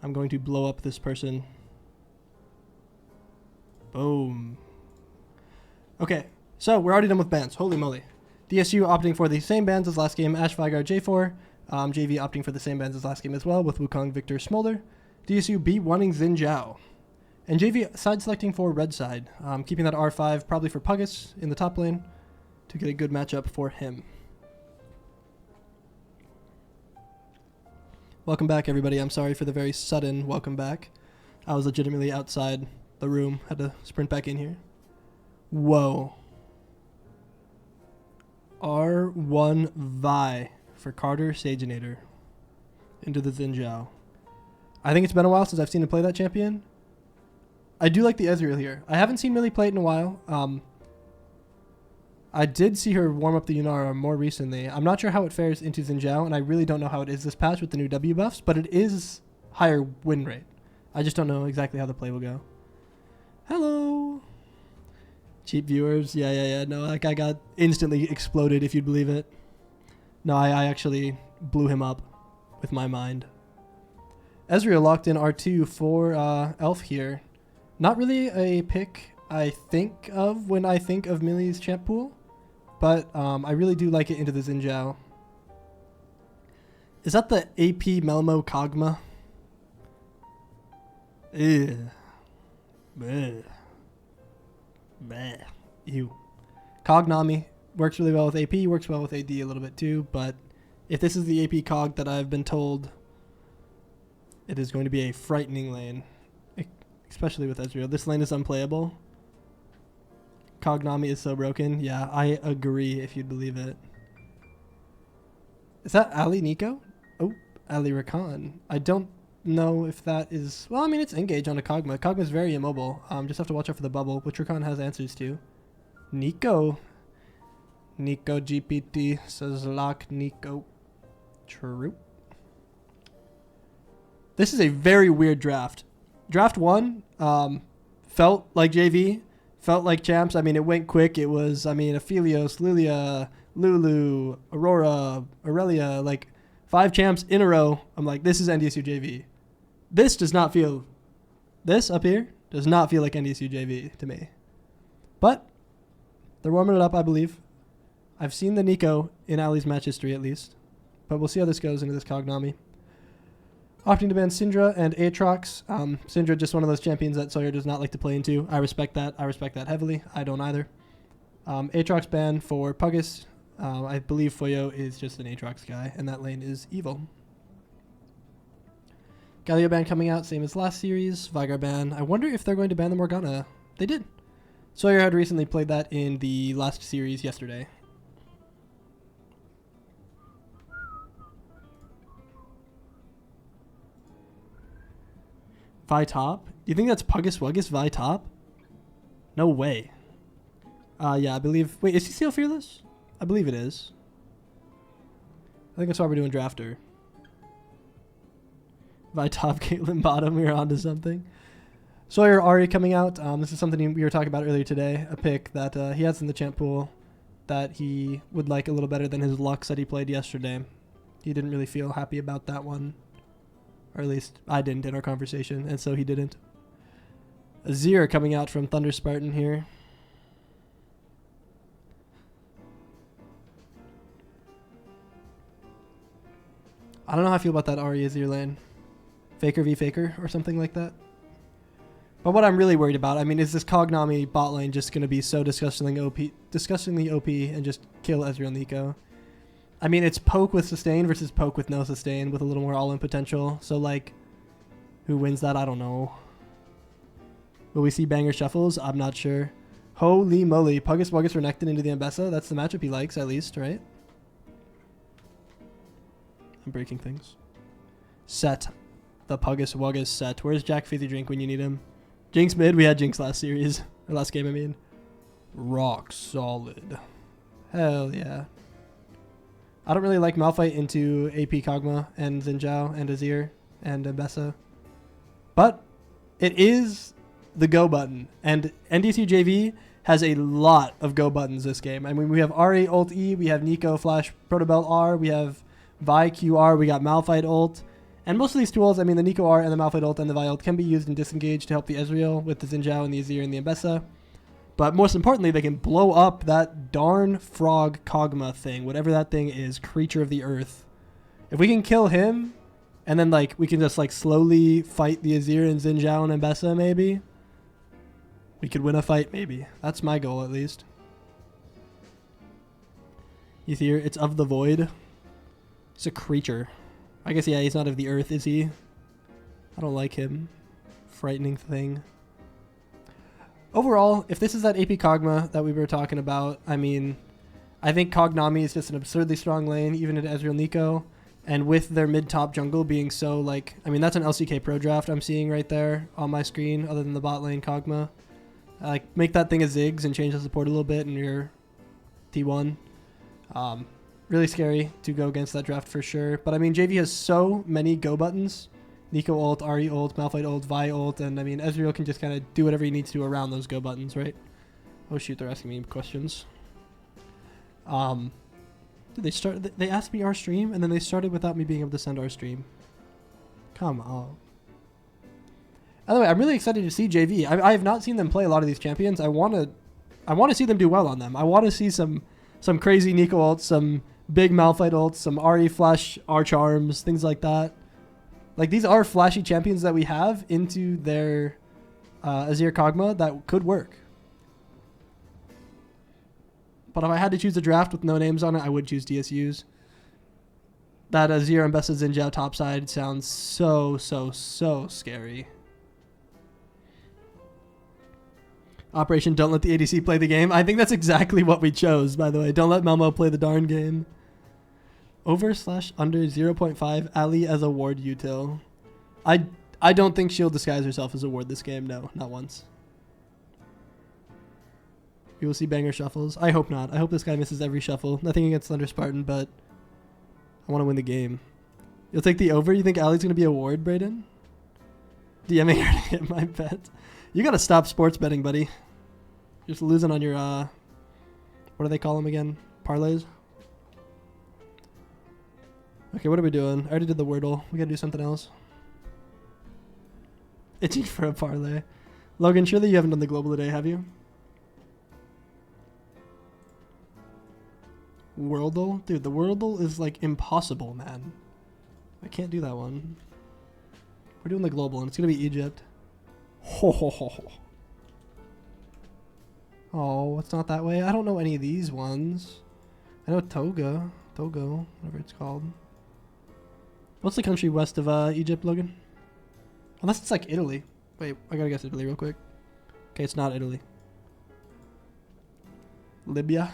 I'm going to blow up this person. Boom. Okay, so we're already done with bans. Holy moly. DSU opting for the same bans as last game, Ash, Vygar, J4. JV opting for the same bans as last game as well, with Wukong, Victor, Smolder. DSU B1ing Xin Zhao. And JV side selecting for red side, keeping that R5 probably for Puggus in the top lane to get a good matchup for him. Welcome back, everybody. I'm sorry for the very sudden welcome back. I was legitimately outside the room, had to sprint back in here. Whoa. R1 Vi for Carter Saginator into the Xin Zhao. I think it's been a while since I've seen him play that champion. I do like the Ezreal here. I haven't seen Millie play it in a while. I did see her warm up the Yunara more recently. I'm not sure how it fares into Xin Zhao, and I really don't know how it is this patch with the new W buffs, but it is higher win rate. I just don't know exactly how the play will go. Hello. Cheap viewers. Yeah. No, that guy got instantly exploded, if you'd believe it. No, I actually blew him up with my mind. Ezreal locked in R2 for Elf here. Not really a pick I think of when I think of Millie's champ pool, but I really do like it into the Xin Zhao. Is that the AP Melmo Kog'Maw? Ew. Bleh. Bleh. Ew. Cognami works really well with AP, works well with AD a little bit too, but if this is the AP Cog that I've been told, it is going to be a frightening lane, especially with Ezreal. This lane is unplayable. Cognami is so broken. Yeah, I agree, if you'd believe it. Is that Ali Nico? Oh, Ali Rakan. I don't know if that is... Well, I mean, it's engage on a Kog'Maw. Kog'Maw is very immobile. Just have to watch out for the bubble, which Rakan has answers to. Nico. Nico GPT says lock Nico. True. This is a very weird draft. Draft 1 felt like JV, felt like champs. I mean, it went quick. It was, Aphelios, Lilia, Lulu, Aurora, Aurelia, like 5 champs in a row. I'm like, this is NDSU JV. This does not feel, this up here does not feel like NDSU JV to me. But they're warming it up, I believe. I've seen the Nico in Ali's match history at least. But we'll see how this goes into this Cognami. Opting to ban Syndra and Aatrox. Syndra just one of those champions that Sawyer does not like to play into. I respect that. I respect that heavily. I don't either. Aatrox ban for Puggus. I believe Foyo is just an Aatrox guy, and that lane is evil. Galio ban coming out, same as last series. Vigar ban. I wonder if they're going to ban the Morgana. They did. Sawyer had recently played that in the last series yesterday. Vi top? Do you think that's Puggus Wuggus Vi top? No way. Yeah, I believe... Wait, is CCL fearless? I believe it is. I think that's why we're doing drafter. Vi top, Caitlyn bottom, we're onto something. Sawyer Ari coming out. This is something we were talking about earlier today. A pick that he has in the champ pool that he would like a little better than his Lux that he played yesterday. He didn't really feel happy about that one. Or at least I didn't in our conversation, and so he didn't. Azir coming out from Thunder Spartan here. I don't know how I feel about that Ahri Azir lane. Faker v Faker or something like that. But what I'm really worried about, I mean, is this Cognami bot lane just going to be so disgustingly OP and just kill Ezreal Nico? I mean, it's poke with sustain versus poke with no sustain with a little more all-in potential. So, like, who wins that? I don't know. Will we see banger shuffles? I'm not sure. Holy moly. Puggus Wuggus Renekton into the Ambessa. That's the matchup he likes, at least, right? I'm breaking things. Set. The Puggus Wuggus set. Where's Jack Fizzy Drink when you need him? Jinx mid. We had Jinx last series. Or last game, I mean. Rock solid. Hell yeah. I don't really like Malphite into AP Kog'Maw and Xin Zhao and Azir and Ambessa. But it is the go button. And NDSU JV has a lot of go buttons this game. I mean, we have Ahri ult E, we have Nico flash Protobelt R, we have Vi QR, we got Malphite ult. And most of these tools, I mean, the Nico R and the Malphite ult and the Vi ult can be used in disengage to help the Ezreal with the Xin Zhao and the Azir and the Ambessa. But most importantly, they can blow up that darn frog Kog'Maw thing, whatever that thing is, creature of the earth. If we can kill him, and then like we can just like slowly fight the Azir and Xin Zhao and Ambessa, maybe we could win a fight. Maybe that's my goal at least. Ether, it's of the void. He's a creature. I guess yeah, he's not of the earth, is he? I don't like him. Frightening thing. Overall, if this is that AP Kog'Maw that we were talking about, I mean, I think Cognami is just an absurdly strong lane, even at Ezreal Nico. And with their mid-top jungle being so, like, I mean, that's an LCK Pro draft I'm seeing right there on my screen, other than the bot lane Kog'Maw. Like, make that thing a Ziggs and change the support a little bit in your T1. Really scary to go against that draft for sure. But, I mean, JV has so many go buttons. Nico ult, Ahri ult, Malphite ult, Vi ult, and I mean Ezreal can just kind of do whatever he needs to around those go buttons, right? Oh shoot, they're asking me questions. They asked me our stream, and then they started without me being able to send our stream. Come on. By the way, I'm really excited to see JV. I have not seen them play a lot of these champions. I want to see them do well on them. I want to see some crazy Nico ults, some big Malphite ults, some RE flash arch arms, things like that. Like, these are flashy champions that we have into their Azir Kog'Maw that could work. But if I had to choose a draft with no names on it, I would choose DSUs. That Azir and Besta Xin Zhao topside sounds so scary. Operation Don't Let the ADC Play the Game. I think that's exactly what we chose, by the way. Don't let Melmo play the darn game. Over/under 0.5 Ali as a ward util. I don't think she'll disguise herself as a ward this game. No, not once. We will see banger shuffles. I hope not. I hope this guy misses every shuffle. Nothing against Thunder Spartan, but I want to win the game. You'll take the over? You think Ali's going to be a ward, Brayden? DMing her to hit my bet. You got to stop sports betting, buddy. You're just losing on your, what do they call them again? Parlays? Okay, what are we doing? I already did the Wordle. We got to do something else. Itching for a parlay. Logan, surely you haven't done the global today, have you? Worldle? Dude, the Worldle is like impossible, man. I can't do that one. We're doing the global and it's going to be Egypt. Ho ho ho ho. Oh, it's not that way. I don't know any of these ones. I know Togo, whatever it's called. What's the country west of Egypt, Logan? Unless it's like Italy. Wait, I gotta guess Italy real quick. Okay, it's not Italy. Libya.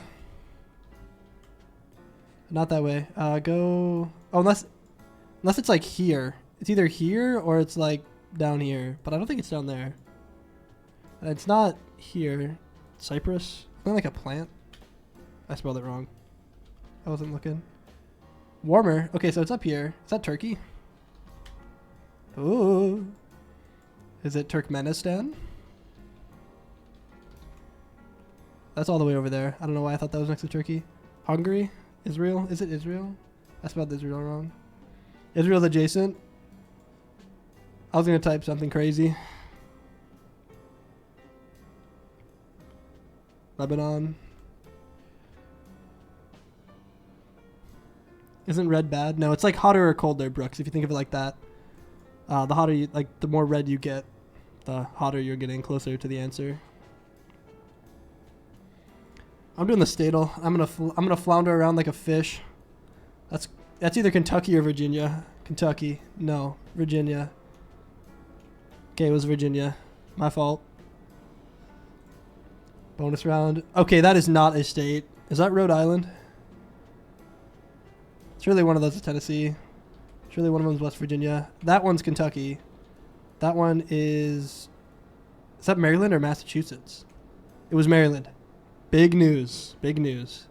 Not that way. Go. Oh, unless it's like here. It's either here or it's like down here. But I don't think it's down there. And it's not here. Cyprus. Isn't that like a plant? I spelled it wrong. I wasn't looking. Warmer. Okay, so it's up here. Is that Turkey? Ooh. Is it Turkmenistan? That's all the way over there. I don't know why I thought that was next to Turkey. Hungary? Israel? Is it Israel? I spelled Israel wrong. Israel's adjacent. I was going to type something crazy. Lebanon. Isn't red bad? No, it's like hotter or cold there, Brooks, if you think of it like that. The hotter you, like, the more red you get, the hotter you're getting closer to the answer. I'm doing the statal. I'm gonna flounder around like a fish. That's either Kentucky or Virginia. Kentucky. No, Virginia. Okay, it was Virginia. My fault. Bonus round. Okay, that is not a state. Is that Rhode Island? Surely one of those is Tennessee. Surely one of them is West Virginia. That one's Kentucky. That one is that Maryland or Massachusetts? It was Maryland. Big news. Big news.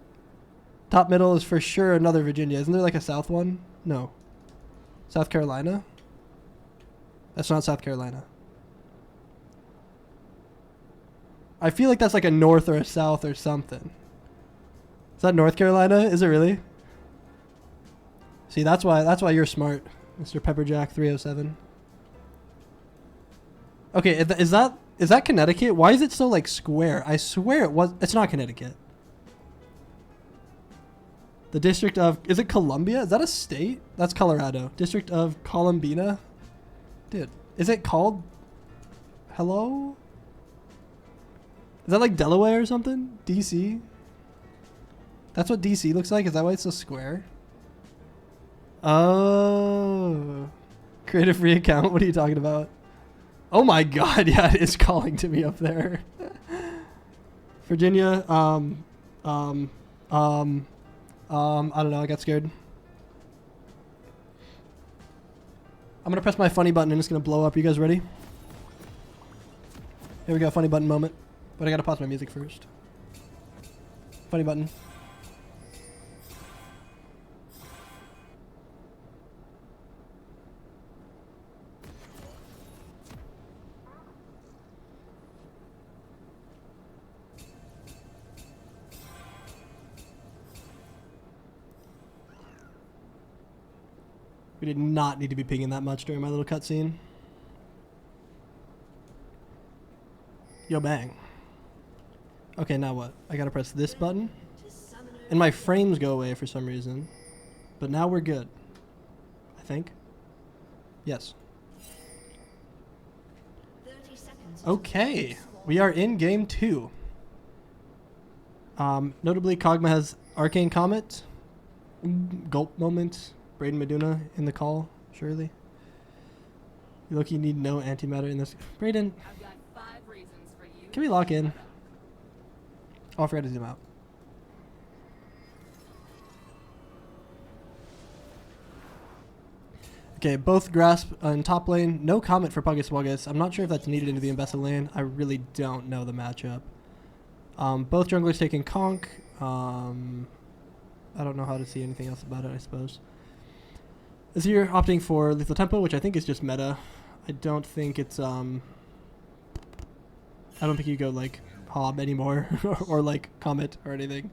Top middle is for sure another Virginia. Isn't there like a South one? No. South Carolina? That's not South Carolina. I feel like that's like a North or a South or something. Is that North Carolina? Is it really? See, that's why you're smart, Mr. Pepperjack 307. Okay, is that Connecticut? Why is it so like square? I swear it's not Connecticut. The District of, is it Columbia? Is that a state? That's Colorado. District of Columbina? Dude, is it called, hello? Is that like Delaware or something? DC? That's what DC looks like? Is that why it's so square? Oh. Create a free account? What are you talking about? Oh my god, yeah, it is calling to me up there. Virginia, I don't know, I got scared. I'm gonna press my funny button and it's gonna blow up. You guys ready? Here we go, funny button moment. But I gotta pause my music first. Funny button. We did not need to be pinging that much during my little cutscene. Yo, bang. Okay, now what? I gotta press this button. And my frames go away for some reason. But now we're good. I think. Yes. Okay. We are in game 2. Notably, Kog'Maw has Arcane Comet. Gulp moment. Braden Meduna in the call, surely. You look, you need no antimatter in this. Braden, I've got 5 reasons for you. can we lock in? Oh, I forgot to zoom out. Okay, both Grasp in top lane. No Comet for Puggus Wuggus. I'm not sure if that's needed into the Embessa lane. I really don't know the matchup. Both junglers taking Conk. I don't know how to see anything else about it, I suppose. Azir opting for Lethal Tempo, which I think is just meta. I don't think it's, I don't think you go, like, Hob anymore, or, like, Comet or anything.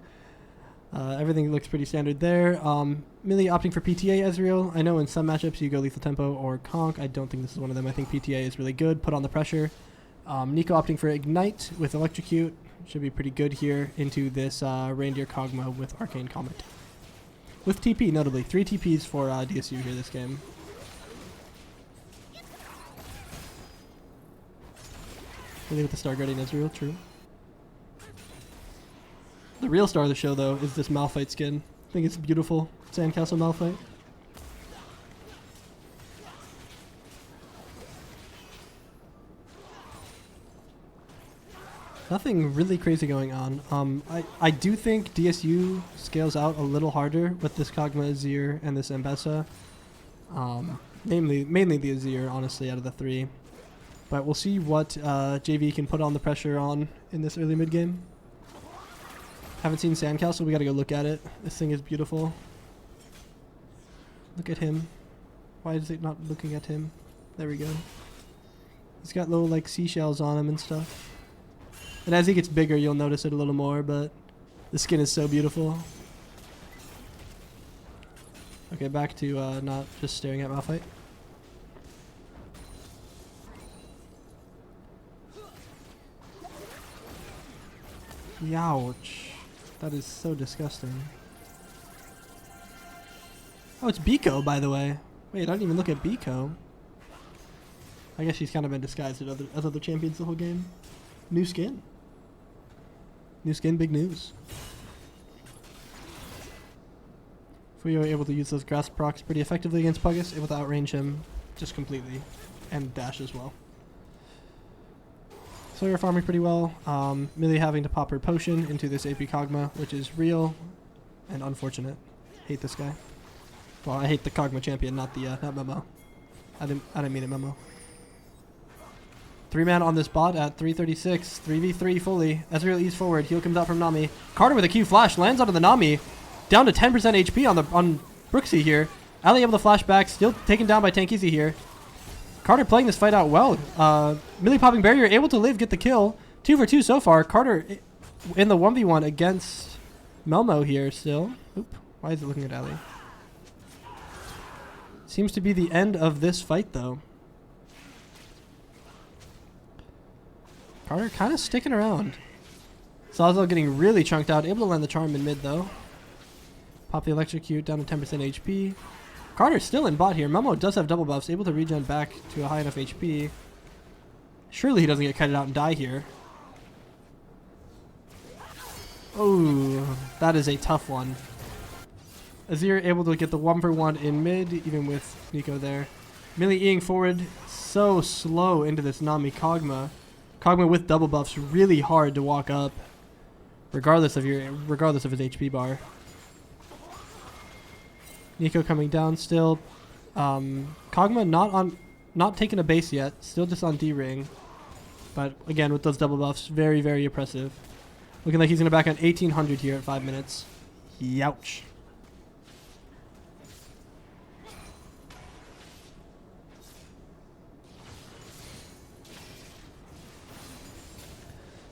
Everything looks pretty standard there. Millie opting for PTA Ezreal. I know in some matchups you go Lethal Tempo or Conk. I don't think this is one of them. I think PTA is really good. Put on the pressure. Nico opting for Ignite with Electrocute. Should be pretty good here into this Reindeer Kog'Maw with Arcane Comet. With TP, notably. 3 TPs for DSU here this game. Really with the Star Guardian Ezreal, true. The real star of the show, though, is this Malphite skin. I think it's beautiful. Sandcastle Malphite. Nothing really crazy going on. I do think DSU scales out a little harder with this Kog'Maw Azir and this Embessa. Mainly the Azir, honestly, out of the 3. But we'll see what JV can put on the pressure on in this early mid game. Haven't seen Sandcastle, we gotta go look at it. This thing is beautiful. Look at him. Why is it not looking at him? There we go. He's got little like seashells on him and stuff. And as he gets bigger, you'll notice it a little more, but the skin is so beautiful. Okay, back to not just staring at Malphite. Youch. That is so disgusting. Oh, it's Biko, by the way. Wait, I didn't even look at Biko. I guess she's kind of been disguised as other champions the whole game. New skin. New skin, big news. If we were able to use those grass procs pretty effectively against Puggus, able to outrange him just completely. And dash as well. So we're farming pretty well. Millie having to pop her potion into this AP Kog'Maw, which is real and unfortunate. Hate this guy. Well, I hate the Kog'Maw champion, not the not Memo. I didn't mean it, Memo. 3-man on this bot at 336, 3v3 fully. Ezreal ease forward, heal comes out from Nami. Carter with a Q flash lands onto the Nami, down to 10% HP on Brooksy here. Ali able to flash back, still taken down by Tankizi here. Carter playing this fight out well. Millie popping barrier, able to live, get the kill. 2 for 2 so far. Carter in the 1v1 against Melmo here still. Oop, why is it looking at Ali? Seems to be the end of this fight though. Carter kind of sticking around. Salazar getting really chunked out. Able to land the charm in mid though. Pop the electrocute down to 10% HP. Carter's still in bot here. Memo does have double buffs, able to regen back to a high enough HP. Surely he doesn't get kited out and die here. Oh, that is a tough one. Azir able to get the 1-for-1 in mid, even with Nico there. Millie eating forward so slow into this Nami Kog'Maw. Kog'Maw with double buffs, really hard to walk up, regardless of his HP bar. Nico coming down still. Kog'Maw not taking a base yet, still just on D-ring. But again, with those double buffs, very, very oppressive. Looking like he's gonna back on 1800 here at 5 minutes. Youch.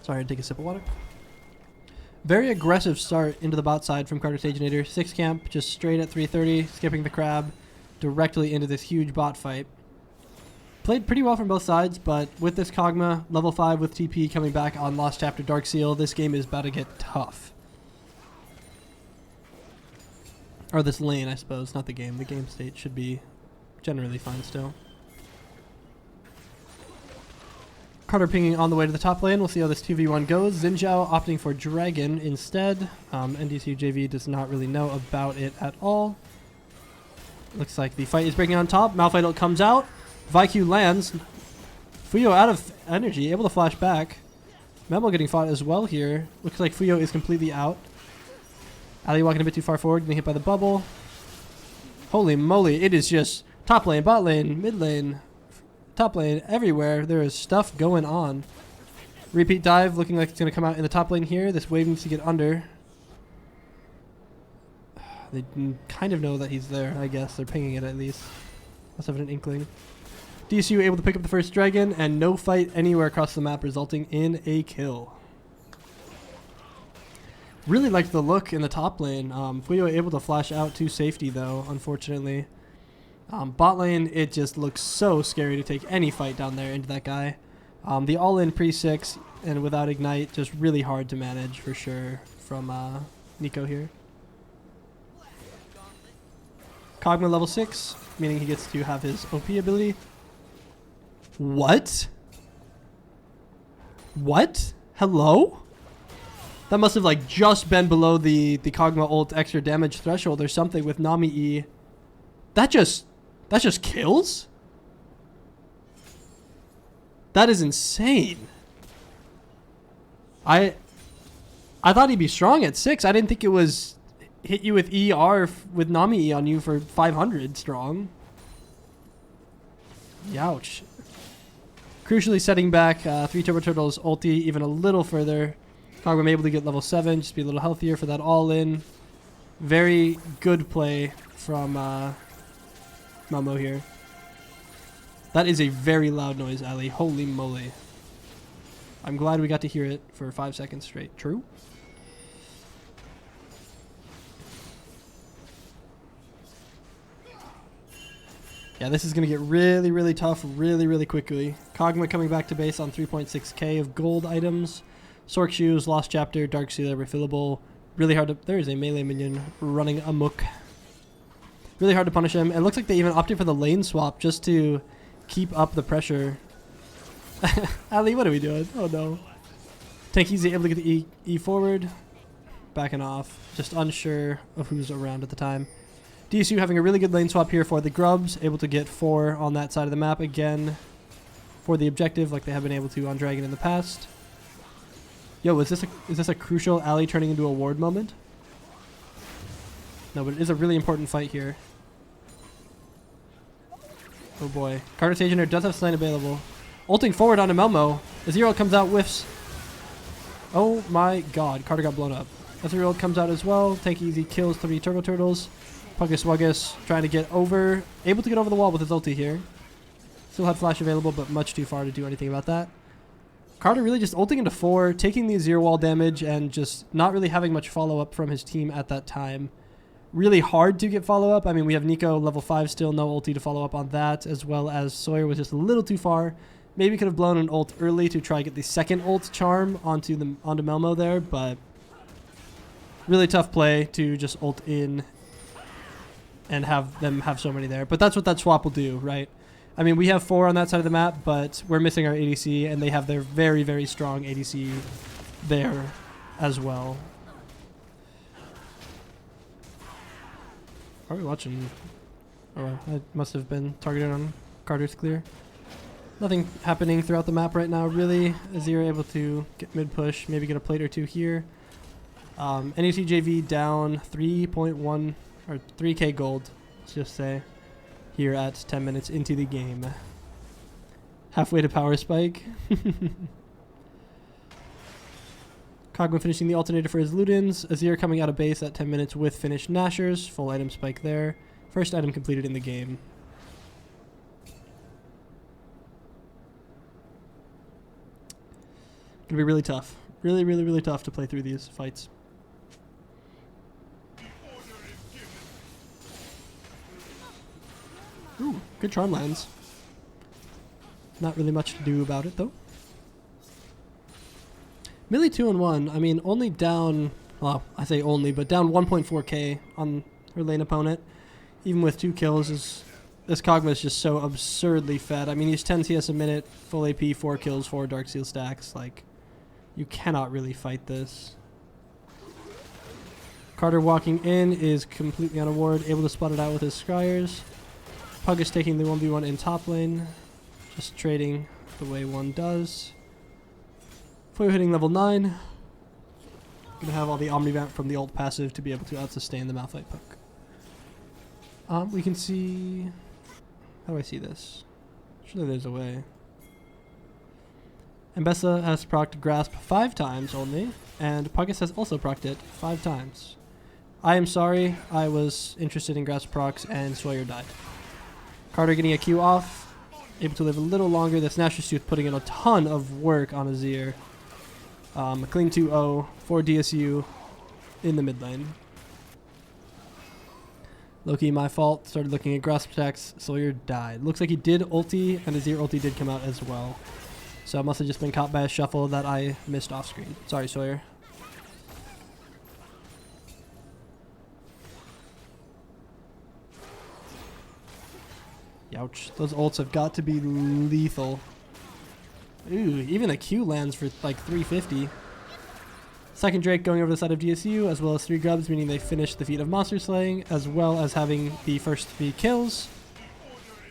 Sorry, to take a sip of water. Very aggressive start into the bot side from Carter Saginator. 6 camp, just straight at 330, skipping the crab. directly into this huge bot fight. Played pretty well from both sides, but with this Kog'Maw, level 5 with TP coming back on Lost Chapter Darkseal, this game is about to get tough. Or this lane, I suppose, not the game. The game state should be generally fine still. Carter pinging on the way to the top lane. We'll see how this 2v1 goes. Xin Zhao opting for Dragon instead. NDSU JV does not really know about it at all. Looks like the fight is breaking on top. Malphite comes out. Vaiku lands. Fuyo out of energy, able to flash back. Memo getting fought as well here. Looks like Fuyo is completely out. Ali walking a bit too far forward, getting hit by the bubble. Holy moly, it is just top lane, bot lane, mid lane, top lane, everywhere. There is stuff going on. Repeat dive looking like it's going to come out in the top lane here. This wave needs to get under. They kind of know that he's there, I guess. They're pinging it at least. Must have an inkling. DSU able to pick up the first dragon, and no fight anywhere across the map, resulting in a kill. Really liked the look in the top lane. Fuyo able to flash out to safety, though, unfortunately. Bot lane, it just looks so scary to take any fight down there into that guy. The all-in pre-6 and without ignite, just really hard to manage for sure from Nico here. Kog'Maw level 6, meaning he gets to have his OP ability. What? What? Hello? That must have like just been below the Kog'Maw ult extra damage threshold or something with Nami E. That just kills? That is insane. I thought he'd be strong at 6. I didn't think it was hit you with ER with Nami E on you for 500 strong. Youch. Crucially setting back 3 Turbo Turtles ulti even a little further. Kog'Maw able to get level 7, just be a little healthier for that all-in. Very good play from Momo here. That is a very loud noise, Ali. Holy moly. I'm glad we got to hear it for 5 seconds straight. True? Yeah, this is going to get really, really tough really, really quickly. Kog'Maw coming back to base on 3.6k of gold items. Sork Shoes, Lost Chapter, Dark Sealer, refillable. Really hard to... There is a melee minion running amok. Really hard to punish him. It looks like they even opted for the lane swap just to keep up the pressure. Ali, what are we doing? Oh no. Tanky's able to get the E forward. Backing off. Just unsure of who's around at the time. DSU having a really good lane swap here for the Grubs. Able to get 4 on that side of the map again for the objective like they have been able to on Dragon in the past. Yo, is this a crucial Ali turning into a ward moment? No, but it is a really important fight here. Oh boy. Carter Stationer does have Slain available. Ulting forward onto Melmo. Azirael comes out, whiffs. Oh my god, Carter got blown up. Azirael comes out as well. Tank Easy kills 3 Turbo Turtles. Puggus Wuggus trying to get over. Able to get over the wall with his ulti here. Still had flash available, but much too far to do anything about that. Carter really just ulting into 4, taking the Azir wall damage, and just not really having much follow-up from his team at that time. Really hard to get follow-up. I mean, we have Nico level 5 still, no ulti to follow up on that, as well as Sawyer was just a little too far. Maybe could have blown an ult early to try to get the second ult charm onto Melmo there, but really tough play to just ult in and have them have so many there. But that's what that swap will do, right? I mean, we have 4 on that side of the map, but we're missing our ADC, and they have their very, very strong ADC there as well. Are we watching? Oh, I must have been targeted on Carter's clear. Nothing happening throughout the map right now, really. Azir able to get mid push, maybe get a plate or 2 here. NETJV down 3.1 or 3k gold, let's just say, here at 10 minutes into the game. Halfway to power spike. Kog'Maw finishing the alternator for his Ludens. Azir coming out of base at 10 minutes with finished Nashers. Full item spike there. First item completed in the game. Gonna be really tough. Really, really, really tough to play through these fights. Good charm lands. Not really much to do about it, though. Millie 2-1. I mean, only down... Well, I say only, but down 1.4k on her lane opponent. Even with 2 kills, this Kog'Maw is just so absurdly fed. I mean, he's 10 CS a minute, full AP, 4 kills, 4 Dark Seal stacks. Like, you cannot really fight this. Carter walking in is completely unaward, able to spot it out with his Scryers. Pug is taking the 1v1 in top lane, just trading the way one does. Foyo hitting level 9. Gonna have all the Omnivamp from the ult passive to be able to out-sustain the Malphite Pug. We can see... How do I see this? Surely there's a way. Mbessa has procced Grasp 5 times only, and Puggus has also procced it 5 times. I am sorry, I was interested in Grasp procs and Sawyer died. Carter getting a Q off, able to live a little longer. This Nashor's Tooth putting in a ton of work on Azir. A clean 2-0 for DSU in the mid lane. Loki, my fault. Started looking at Grasp attacks. Sawyer died. Looks like he did ulti, and Azir ulti did come out as well. So it must have just been caught by a shuffle that I missed off screen. Sorry, Sawyer. Youch. Those ults have got to be lethal. Ooh, even a Q lands for like 350. Second Drake going over the side of DSU, as well as 3 grubs, meaning they finish the feat of monster slaying, as well as having the first 3 kills.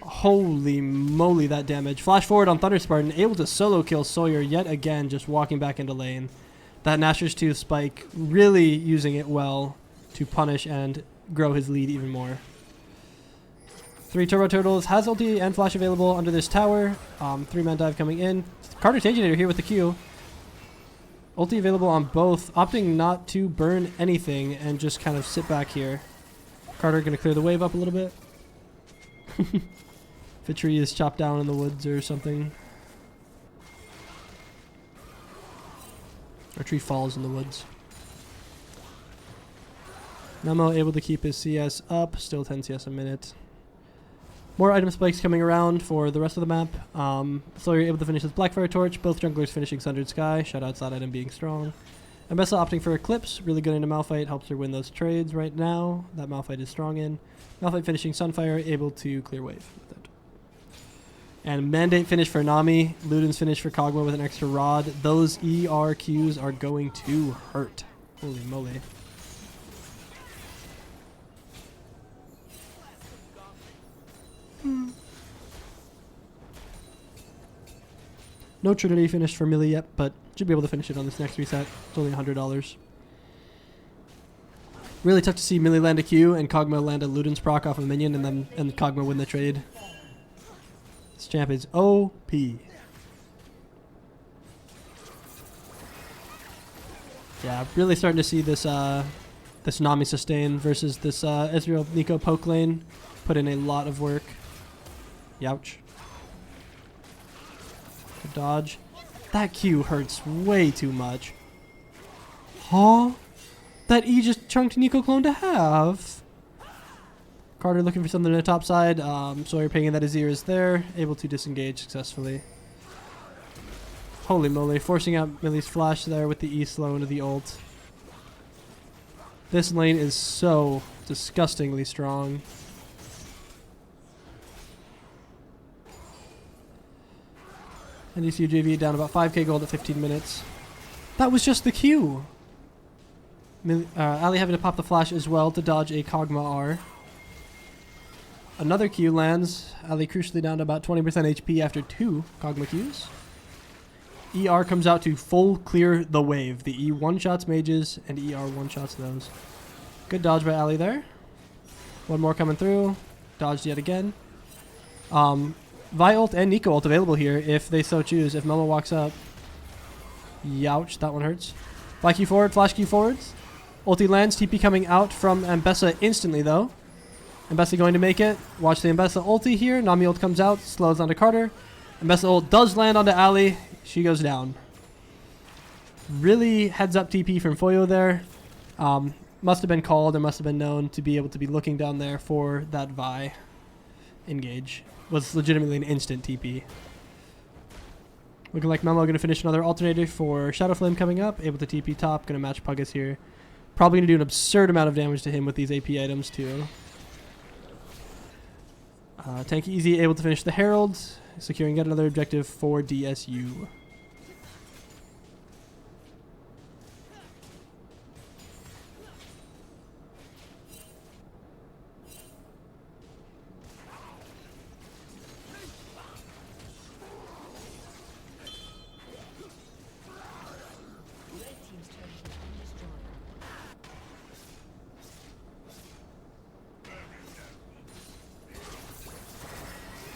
Holy moly, that damage. Flash forward on Thunder Spartan, able to solo kill Sawyer yet again, just walking back into lane. That Nashor's Tooth spike really using it well to punish and grow his lead even more. 3 Turbo Turtles has ulti and flash available under this tower. 3-man dive coming in. Carter Tanginator here with the Q. Ulti available on both, opting not to burn anything and just kind of sit back here. Carter going to clear the wave up a little bit. If a tree is chopped down in the woods or something. Or a tree falls in the woods. Nemo able to keep his CS up, still 10 CS a minute. More item spikes coming around for the rest of the map. Sawyer able to finish his Blackfire Torch. Both junglers finishing Sundered Sky. Shout out that item being strong. Mbessa opting for Eclipse. Really good into Malphite. Helps her win those trades right now. That Malphite is strong in. Malphite finishing Sunfire. Able to clear wave with it. And Mandate finish for Nami. Luden's finish for Kog'Maw with an extra rod. Those ERQs are going to hurt. Holy moly. No Trinity finished for Millie yet, but should be able to finish it on this next reset. It's only $100. Really tough to see Millie land a Q and Kog'Maw land a Luden's proc off a minion and Kog'Maw win the trade. This champ is OP. Yeah, really starting to see this this Nami sustain versus this Ezreal Nico poke lane. Put in a lot of work. Youch. Good dodge. That Q hurts way too much. Huh? That E just chunked Nico clone to half. Carter looking for something on the top side. Sawyer pinging that his ear is there. Able to disengage successfully. Holy moly. Forcing out Millie's flash there with the E slow into the ult. This lane is so disgustingly strong. NDSU JV down about 5k gold at 15 minutes. That was just the Q. Ali having to pop the flash as well to dodge a Kog'Maw R. Another Q lands. Ali crucially down to about 20% HP after 2 Kog'Maw Qs. ER comes out to full clear the wave. The E one-shots mages and ER one-shots those. Good dodge by Ali there. One more coming through. Dodged yet again. Vi ult and Nico ult available here if they so choose. If Momo walks up. Youch, that one hurts. Fly Q forward, flash Q forwards. Ulti lands, TP coming out from Mbessa instantly though. Mbessa going to make it. Watch the Mbessa ulti here. Nami ult comes out, slows onto Carter. Mbessa ult does land onto Ali. She goes down. Really heads up TP from Foyo there. Must have been called or must have been known to be able to be looking down there for that Vi. engage. Was legitimately an instant TP. Looking like Memo going to finish another alternator for Shadow Flame coming up. Able to TP top. Going to match Puggus here. Probably going to do an absurd amount of damage to him with these AP items too. Tank Easy able to finish the Herald. Securing yet another objective for DSU.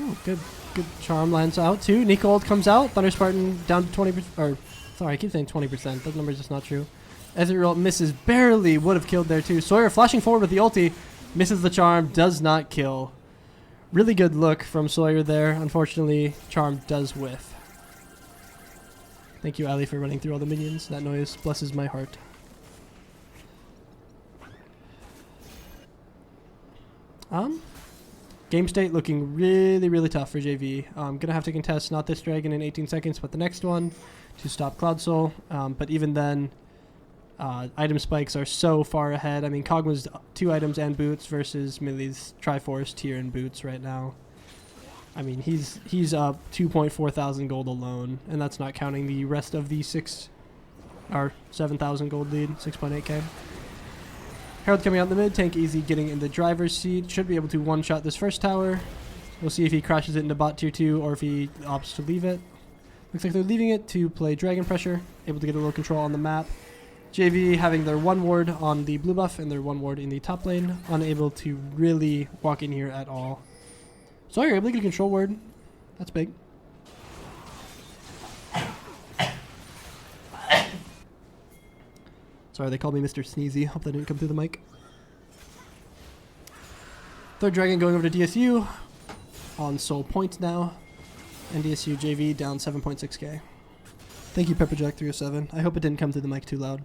Oh, good charm lands out too. Nico ult comes out. Thunder Spartan down to 20%. Or, sorry, I keep saying 20%. That number's just not true. Ezreal misses barely. Would have killed there too. Sawyer flashing forward with the ulti. Misses the charm. Does not kill. Really good look from Sawyer there. Unfortunately, charm does whiff. Thank you, Ali, for running through all the minions. That noise blesses my heart. Game state looking really, really tough for JV. I'm going to have to contest not this dragon in 18 seconds, but the next one to stop Cloud Soul. But even then, item spikes are so far ahead. I mean, Kog'Maw's 2 items and boots versus Millie's Triforce tier and boots right now. I mean, he's up 2.4 thousand gold alone, and that's not counting the rest of the 7,000 gold lead, 6.8k. Herald coming out in the mid, Tank Easy getting in the driver's seat. Should be able to one-shot this first tower. We'll see if he crashes it into bot tier 2 or if he opts to leave it. Looks like they're leaving it to play Dragon Pressure. Able to get a little control on the map. JV having their 1 ward on the blue buff and their 1 ward in the top lane. Unable to really walk in here at all. So you're able to get a control ward. That's big. Sorry, they called me Mr. Sneezy. Hope that didn't come through the mic. Third dragon going over to DSU. On soul points now. NDSU JV down 7.6k. Thank you, Pepperjack307. I hope it didn't come through the mic too loud.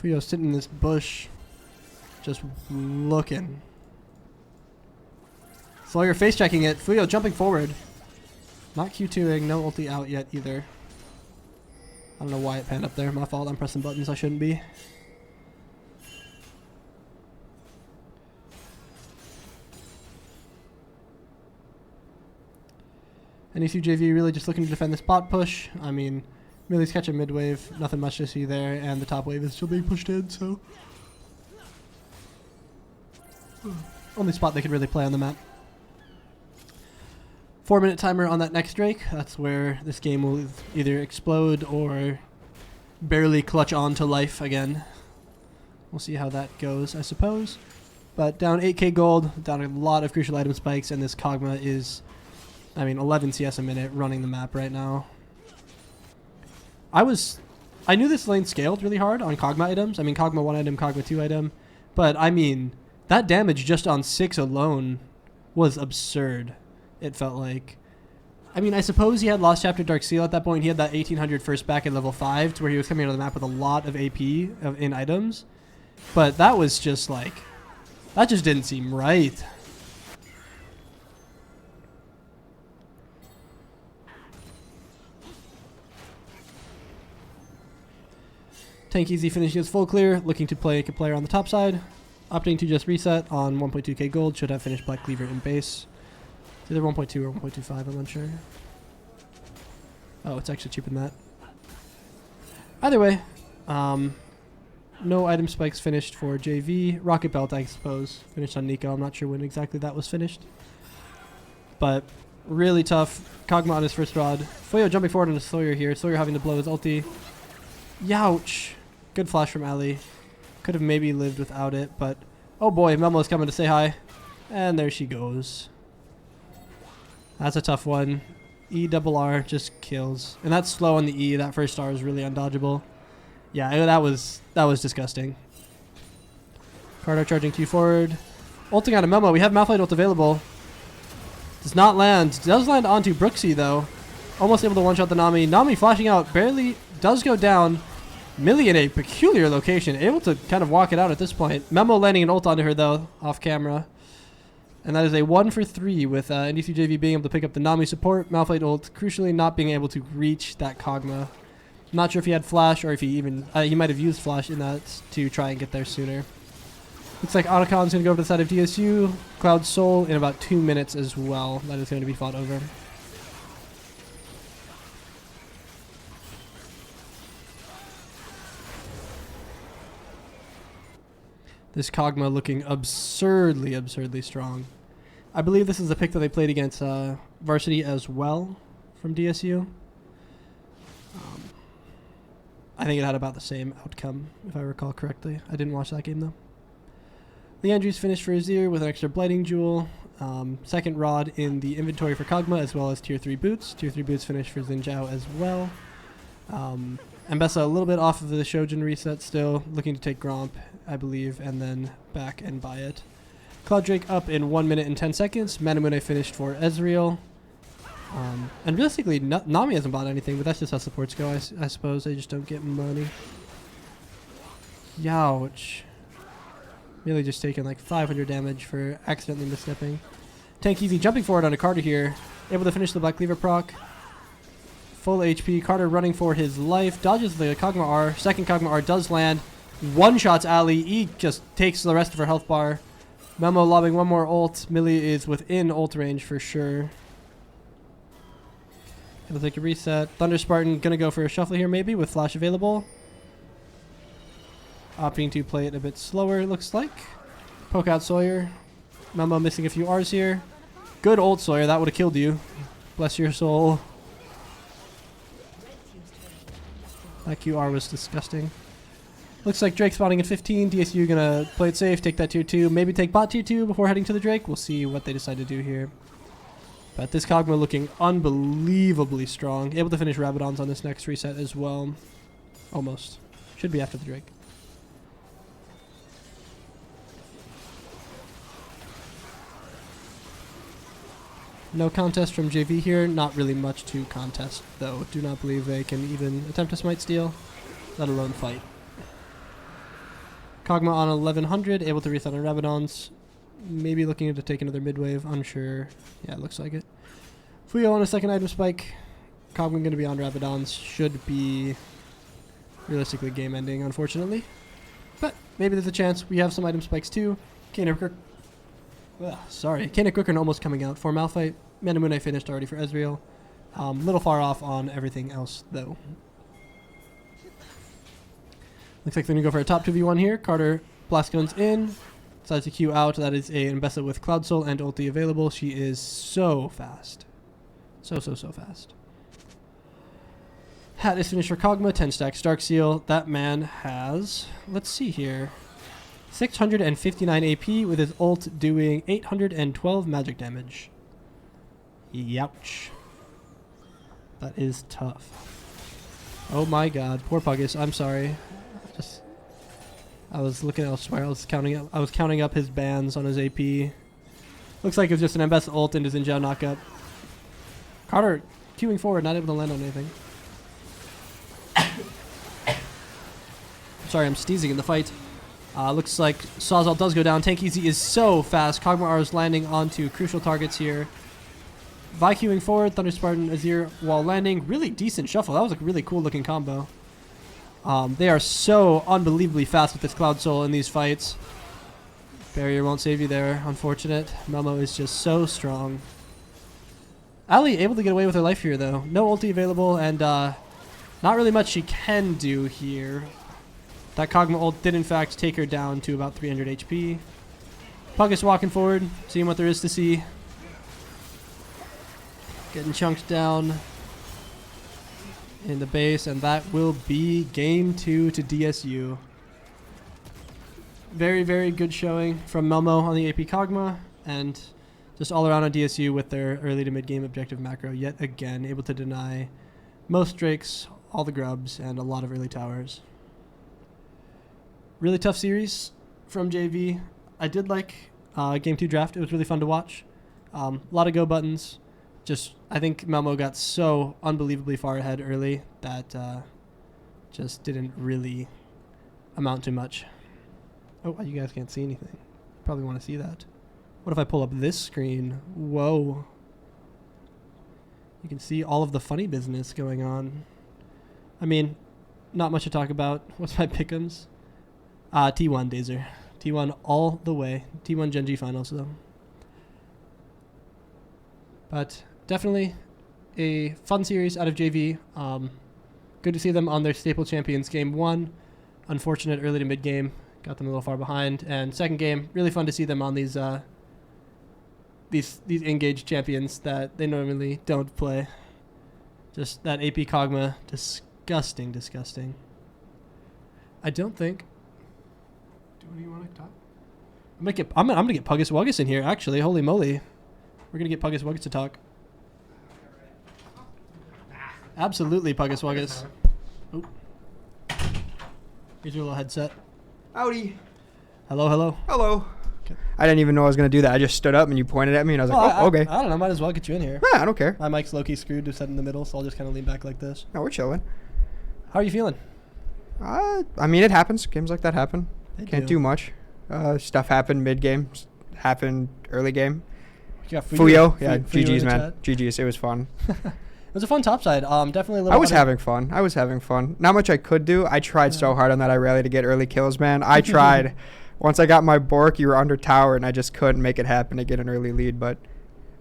Fuyo's sitting in this bush. Just looking. Sawyer face checking it. Fuyo jumping forward. Not Q2ing. No ulti out yet either. I don't know why it panned up there. My fault. I'm pressing buttons I shouldn't be. NDSU JV really just looking to defend this bot push. I mean, Millie's catching mid wave. Nothing much to see there. And the top wave is still being pushed in, so... only spot they could really play on the map. 4-minute timer on that next Drake. That's where this game will either explode or barely clutch on to life again. We'll see how that goes, I suppose. But down 8k gold, down a lot of crucial item spikes, and this Kog'Maw is, I mean, 11 CS a minute running the map right now. I knew this lane scaled really hard on Kog'Maw items. I mean, Kog'Maw 1 item, Kog'Maw 2 item. But, I mean, that damage just on 6 alone was absurd. It felt like. I mean, I suppose he had Lost Chapter Dark Seal at that point. He had that 1800 first back at level 5 to where he was coming out of the map with a lot of AP in items. But that was just like, that just didn't seem right. Tank Easy finishing his full clear, looking to play a player on the top side. Opting to just reset on 1.2k gold. Should have finished Black Cleaver in base. It's either 1.2 or 1.25, I'm unsure. Oh, it's actually cheaper than that. Either way, no item spikes finished for JV. Rocket Belt, I suppose, finished on Nico. I'm not sure when exactly that was finished. But really tough. Kog'Maw on his first rod. Fuyo jumping forward on Sawyer here. Sawyer having to blow his ulti. Youch. Good flash from Ali. Could have maybe lived without it, but... oh boy, Memo's coming to say hi. And there she goes. That's a tough one. E-double-R just kills. And that's slow on the E. That first star is really undodgeable. Yeah, that was disgusting. Carter charging Q forward. Ulting out a Memo. We have Malphite ult available. Does not land. Does land onto Brooksy, though. Almost able to one-shot the Nami. Nami flashing out. Barely does go down. Millie in a peculiar location, able to kind of walk it out at this point. Memo landing an ult onto her, though, off camera. And that is a 1 for 3 with NDSU JV being able to pick up the Nami support. Malphite ult, crucially not being able to reach that Kog'Maw. Not sure if he had flash or if he even... he might have used flash in that to try and get there sooner. Looks like Otacon's going to go over to the side of DSU. Cloud Soul in about 2 minutes as well. That is going to be fought over. This Kog'Maw looking absurdly strong. I believe this is the pick that they played against Varsity as well from DSU. I think it had about the same outcome, if I recall correctly. I didn't watch that game, though. Leandri's finished for Azir with an extra Blighting Jewel. Second Rod in the inventory for Kog'Maw, as well as Tier 3 boots. Tier 3 boots finished for Xin Zhao as well. Ambessa a little bit off of the Trojans reset still, looking to take Gromp, I believe, and then back and buy it. Cloud Drake up in 1 minute and 10 seconds. Manamune finished for Ezreal. And realistically, Nami hasn't bought anything, but that's just how supports go, I suppose. They just don't get money. Youch. Really just taking like 500 damage for accidentally misstepping. Tank Easy jumping forward on a Carter here. Able to finish the Black Cleaver proc. Full HP. Carter running for his life. Dodges the Kog'Maw R. Second Kog'Maw R does land. One-shots Ali. E just takes the rest of her health bar. Memo lobbing one more ult. Millie is within ult range for sure. Able to take a reset. Thunder Spartan gonna go for a shuffle here maybe with flash available. Opting to play it a bit slower, it looks like. Poke out Sawyer. Memo missing a few R's here. Good ult, Sawyer. That would have killed you. Bless your soul. That QR was disgusting. Looks like Drake spawning at 15. DSU gonna play it safe, take that tier 2. Maybe take bot tier 2 before heading to the Drake. We'll see what they decide to do here. But this Kog'Maw looking unbelievably strong. Able to finish Rabadons on this next reset as well. Almost. Should be after the Drake. No contest from JV here. Not really much to contest, though. Do not believe they can even attempt a smite steal, let alone fight. Kog'Maw on 1100, able to reset on Rabadons. Maybe looking to take another mid-wave. Unsure. Yeah, it looks like it. Fuyo on a second item spike. Kog'Maw going to be on Rabadons. Should be realistically game-ending, unfortunately. But maybe there's a chance. We have some item spikes, too. Kana Quickern almost coming out for Malphite. Manamune finished already for Ezreal. Little far off on everything else, though. Looks like they're going to go for a top 2v1 here. Carter blast guns in. Decides to queue out. That is a Ambessa with Cloud Soul and ulti available. She is so fast. So fast. Hat is finished for Kog'Maw. 10 stacks Dark Seal. That man has... Let's see here. 659 AP with his ult doing 812 magic damage. Youch. That is tough. Oh my god. Poor Puggus. I'm sorry. I was looking elsewhere. I was counting up his bans on his AP. Looks like it was just an Ambessa ult into Xin Zhao knockup. Carter queuing forward, not able to land on anything. Sorry, I'm sneezing in the fight. Looks like Sawzall does go down. Tank Easy is so fast. Kog'Maw R is landing onto crucial targets here. Vi queuing forward. Thunder Spartan Azir while landing. Really decent shuffle. That was a really cool looking combo. They are so unbelievably fast with this Cloud Soul in these fights. Barrier won't save you there. Unfortunate. Momo is just so strong. Ali able to get away with her life here though. No ulti available and not really much she can do here. That Kog'Maw ult did in fact take her down to about 300 HP. Puggus walking forward, seeing what there is to see. Getting chunked down in the base, and that will be game 2 to DSU. Very, very good showing from Melmo on the AP Kog'Maw, and just all around on DSU with their early to mid game objective macro yet again, able to deny most Drakes, all the grubs, and a lot of early towers. Really tough series from JV. I did like Game 2 draft. It was really fun to watch. A lot of go buttons. Just, I think Melmo got so unbelievably far ahead early that just didn't really amount to much. Oh, you guys can't see anything. Probably want to see that. What if I pull up this screen? Whoa. You can see all of the funny business going on. I mean, not much to talk about. What's my pick'ems? T1 Dazer. T1 all the way. T1 Gen G finals, though. But definitely a fun series out of JV. Good to see them on their Staple Champions game 1. Unfortunate early to mid game. Got them a little far behind. And second game, really fun to see them on these engaged champions that they normally don't play. Just that AP Kog'Maw, disgusting. I don't think. Do you want to talk? I'm gonna get Puggus Wuggus in here. Actually, holy moly, we're gonna get Puggus Wuggus to talk. Absolutely, Puggus Wuggus. Oh. Here's your little headset. Howdy. Hello. Okay. I didn't even know I was going to do that. I just stood up and you pointed at me and I was like, okay. I don't know. Might as well get you in here. Nah, I don't care. My mic's low-key screwed to set in the middle, so I'll just kind of lean back like this. No, we're chilling. How are you feeling? I mean, it happens. Games like that happen. Can't do much. Stuff happened mid-game. Happened early game. Fuyo. Yeah, GG's, man. GG's. It was fun. It was a fun topside. Definitely a little. I was having fun. Not much I could do. I tried so hard on that rally to get early kills, man. I tried. Once I got my Bork, you were under tower, and I just couldn't make it happen to get an early lead. But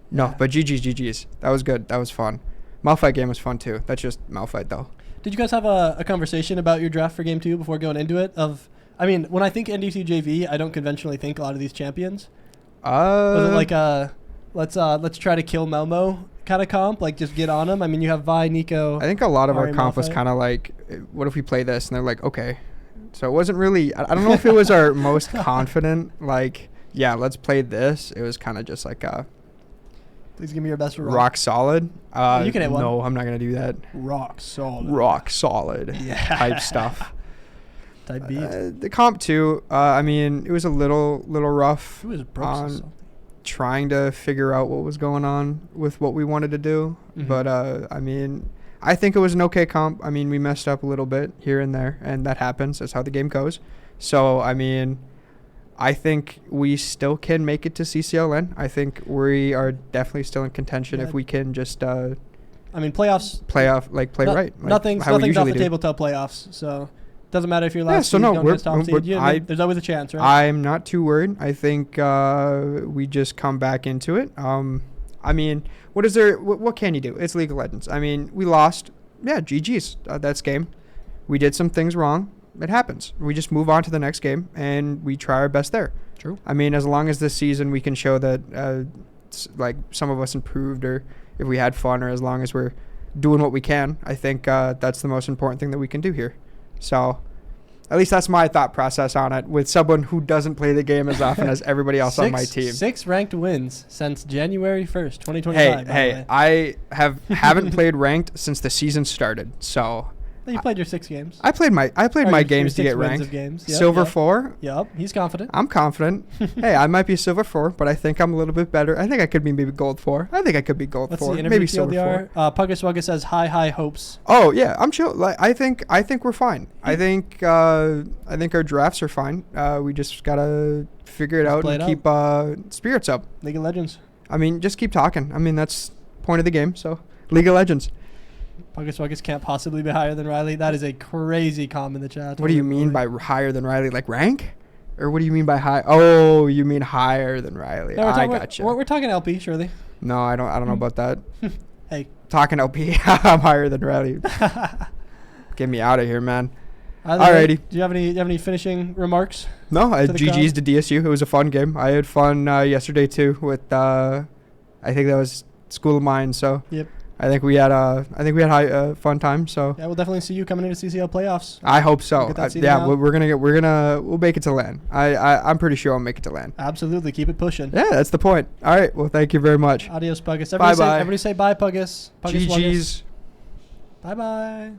no, but GG's. That was good. That was fun. Malphite game was fun, too. That's just Malphite, though. Did you guys have a conversation about your draft for game 2 before going into it? I mean, when I think NDSU JV, I don't conventionally think a lot of these champions. Was it like let's try to kill Melmo kind of comp, like just get on him? I mean, you have Vi, Nico. I think a lot of Ari, our comp was Malphite. kind of like, what if we play this? And they're like, okay. So it wasn't really, I don't know if it was our most confident, like, yeah, let's play this. It was kind of just like Please give me your best rock solid. You can hit one. No, I'm not going to do that. Rock solid. Rock solid Yeah. type stuff. Type beat. The comp too, I mean, it was a little rough It was broke. on trying to figure out what was going on with what we wanted to do. Mhm. But, I mean, I think it was an okay comp. I mean, we messed up a little bit here and there, and that happens. That's how the game goes. So, I mean, I think we still can make it to CCLN. I think we are definitely still in contention if we can just I mean, playoffs. play right. Like Nothing's how we off usually the do. table till playoffs. So doesn't matter if you're last Yeah, so seed, no, don't we're- get top we're- seed. There's always a chance, right? I'm not too worried. I think we just come back into it. I mean, what is there? What can you do? It's League of Legends. I mean, we lost. Yeah, GG's. That's game. We did some things wrong. It happens. We just move on to the next game, and we try our best there. True. I mean, as long as this season we can show that, like, some of us improved, or if we had fun, or as long as we're doing what we can, I think that's the most important thing that we can do here. So, at least that's my thought process on it, with someone who doesn't play the game as often as everybody else on my team. 6 ranked wins since January 1st, 2025. Hey, I haven't played ranked since the season started. So You played your 6 games. I played my games to get ranked. Games. Silver 4. Yep, he's confident. I'm confident. Hey, I might be silver 4, but I think I'm a little bit better. I think I could be maybe gold 4. I think I could be gold What's 4. the interview Maybe silver 4. Puggus Wuggus says high hopes. Oh yeah, I'm chill. Like I think we're fine. I think our drafts are fine. We just gotta figure it out and keep spirits up. League of Legends. I mean, just keep talking. I mean, that's point of the game. So League of Legends. Puggus Wuggus can't possibly be higher than Riley. That is a crazy comment in the chat. What do you mean by higher than Riley? Like rank? Or what do you mean by high? Oh, you mean higher than Riley. No, I gotcha. We're talking LP, surely. No, I don't know about that. Hey. Talking LP, I'm higher than Riley. Get me out of here, man. Alrighty. Do you have any finishing remarks? No, GG's to DSU. It was a fun game. I had fun yesterday too with I think that was School of Mine. So yep. I think we had high fun time. So yeah, we'll definitely see you coming into CCL playoffs. I hope so. Yeah, we'll make it to LAN. I'm pretty sure I'll make it to LAN. Absolutely, keep it pushing. Yeah, that's the point. All right. Well, thank you very much. Adios, Puggus. Bye. Everybody say bye, Puggus. GG's. Bye.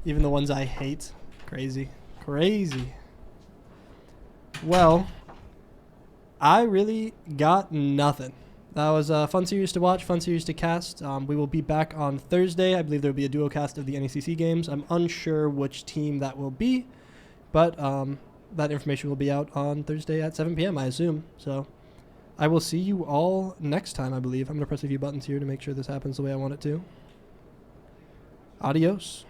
Even the ones I hate. Crazy. Well, I really got nothing. That was a fun series to watch, fun series to cast. We will be back on Thursday. I believe there will be a duo cast of the NECC games. I'm unsure which team that will be, but that information will be out on Thursday at 7 p.m., I assume. So I will see you all next time, I believe. I'm going to press a few buttons here to make sure this happens the way I want it to. Adios.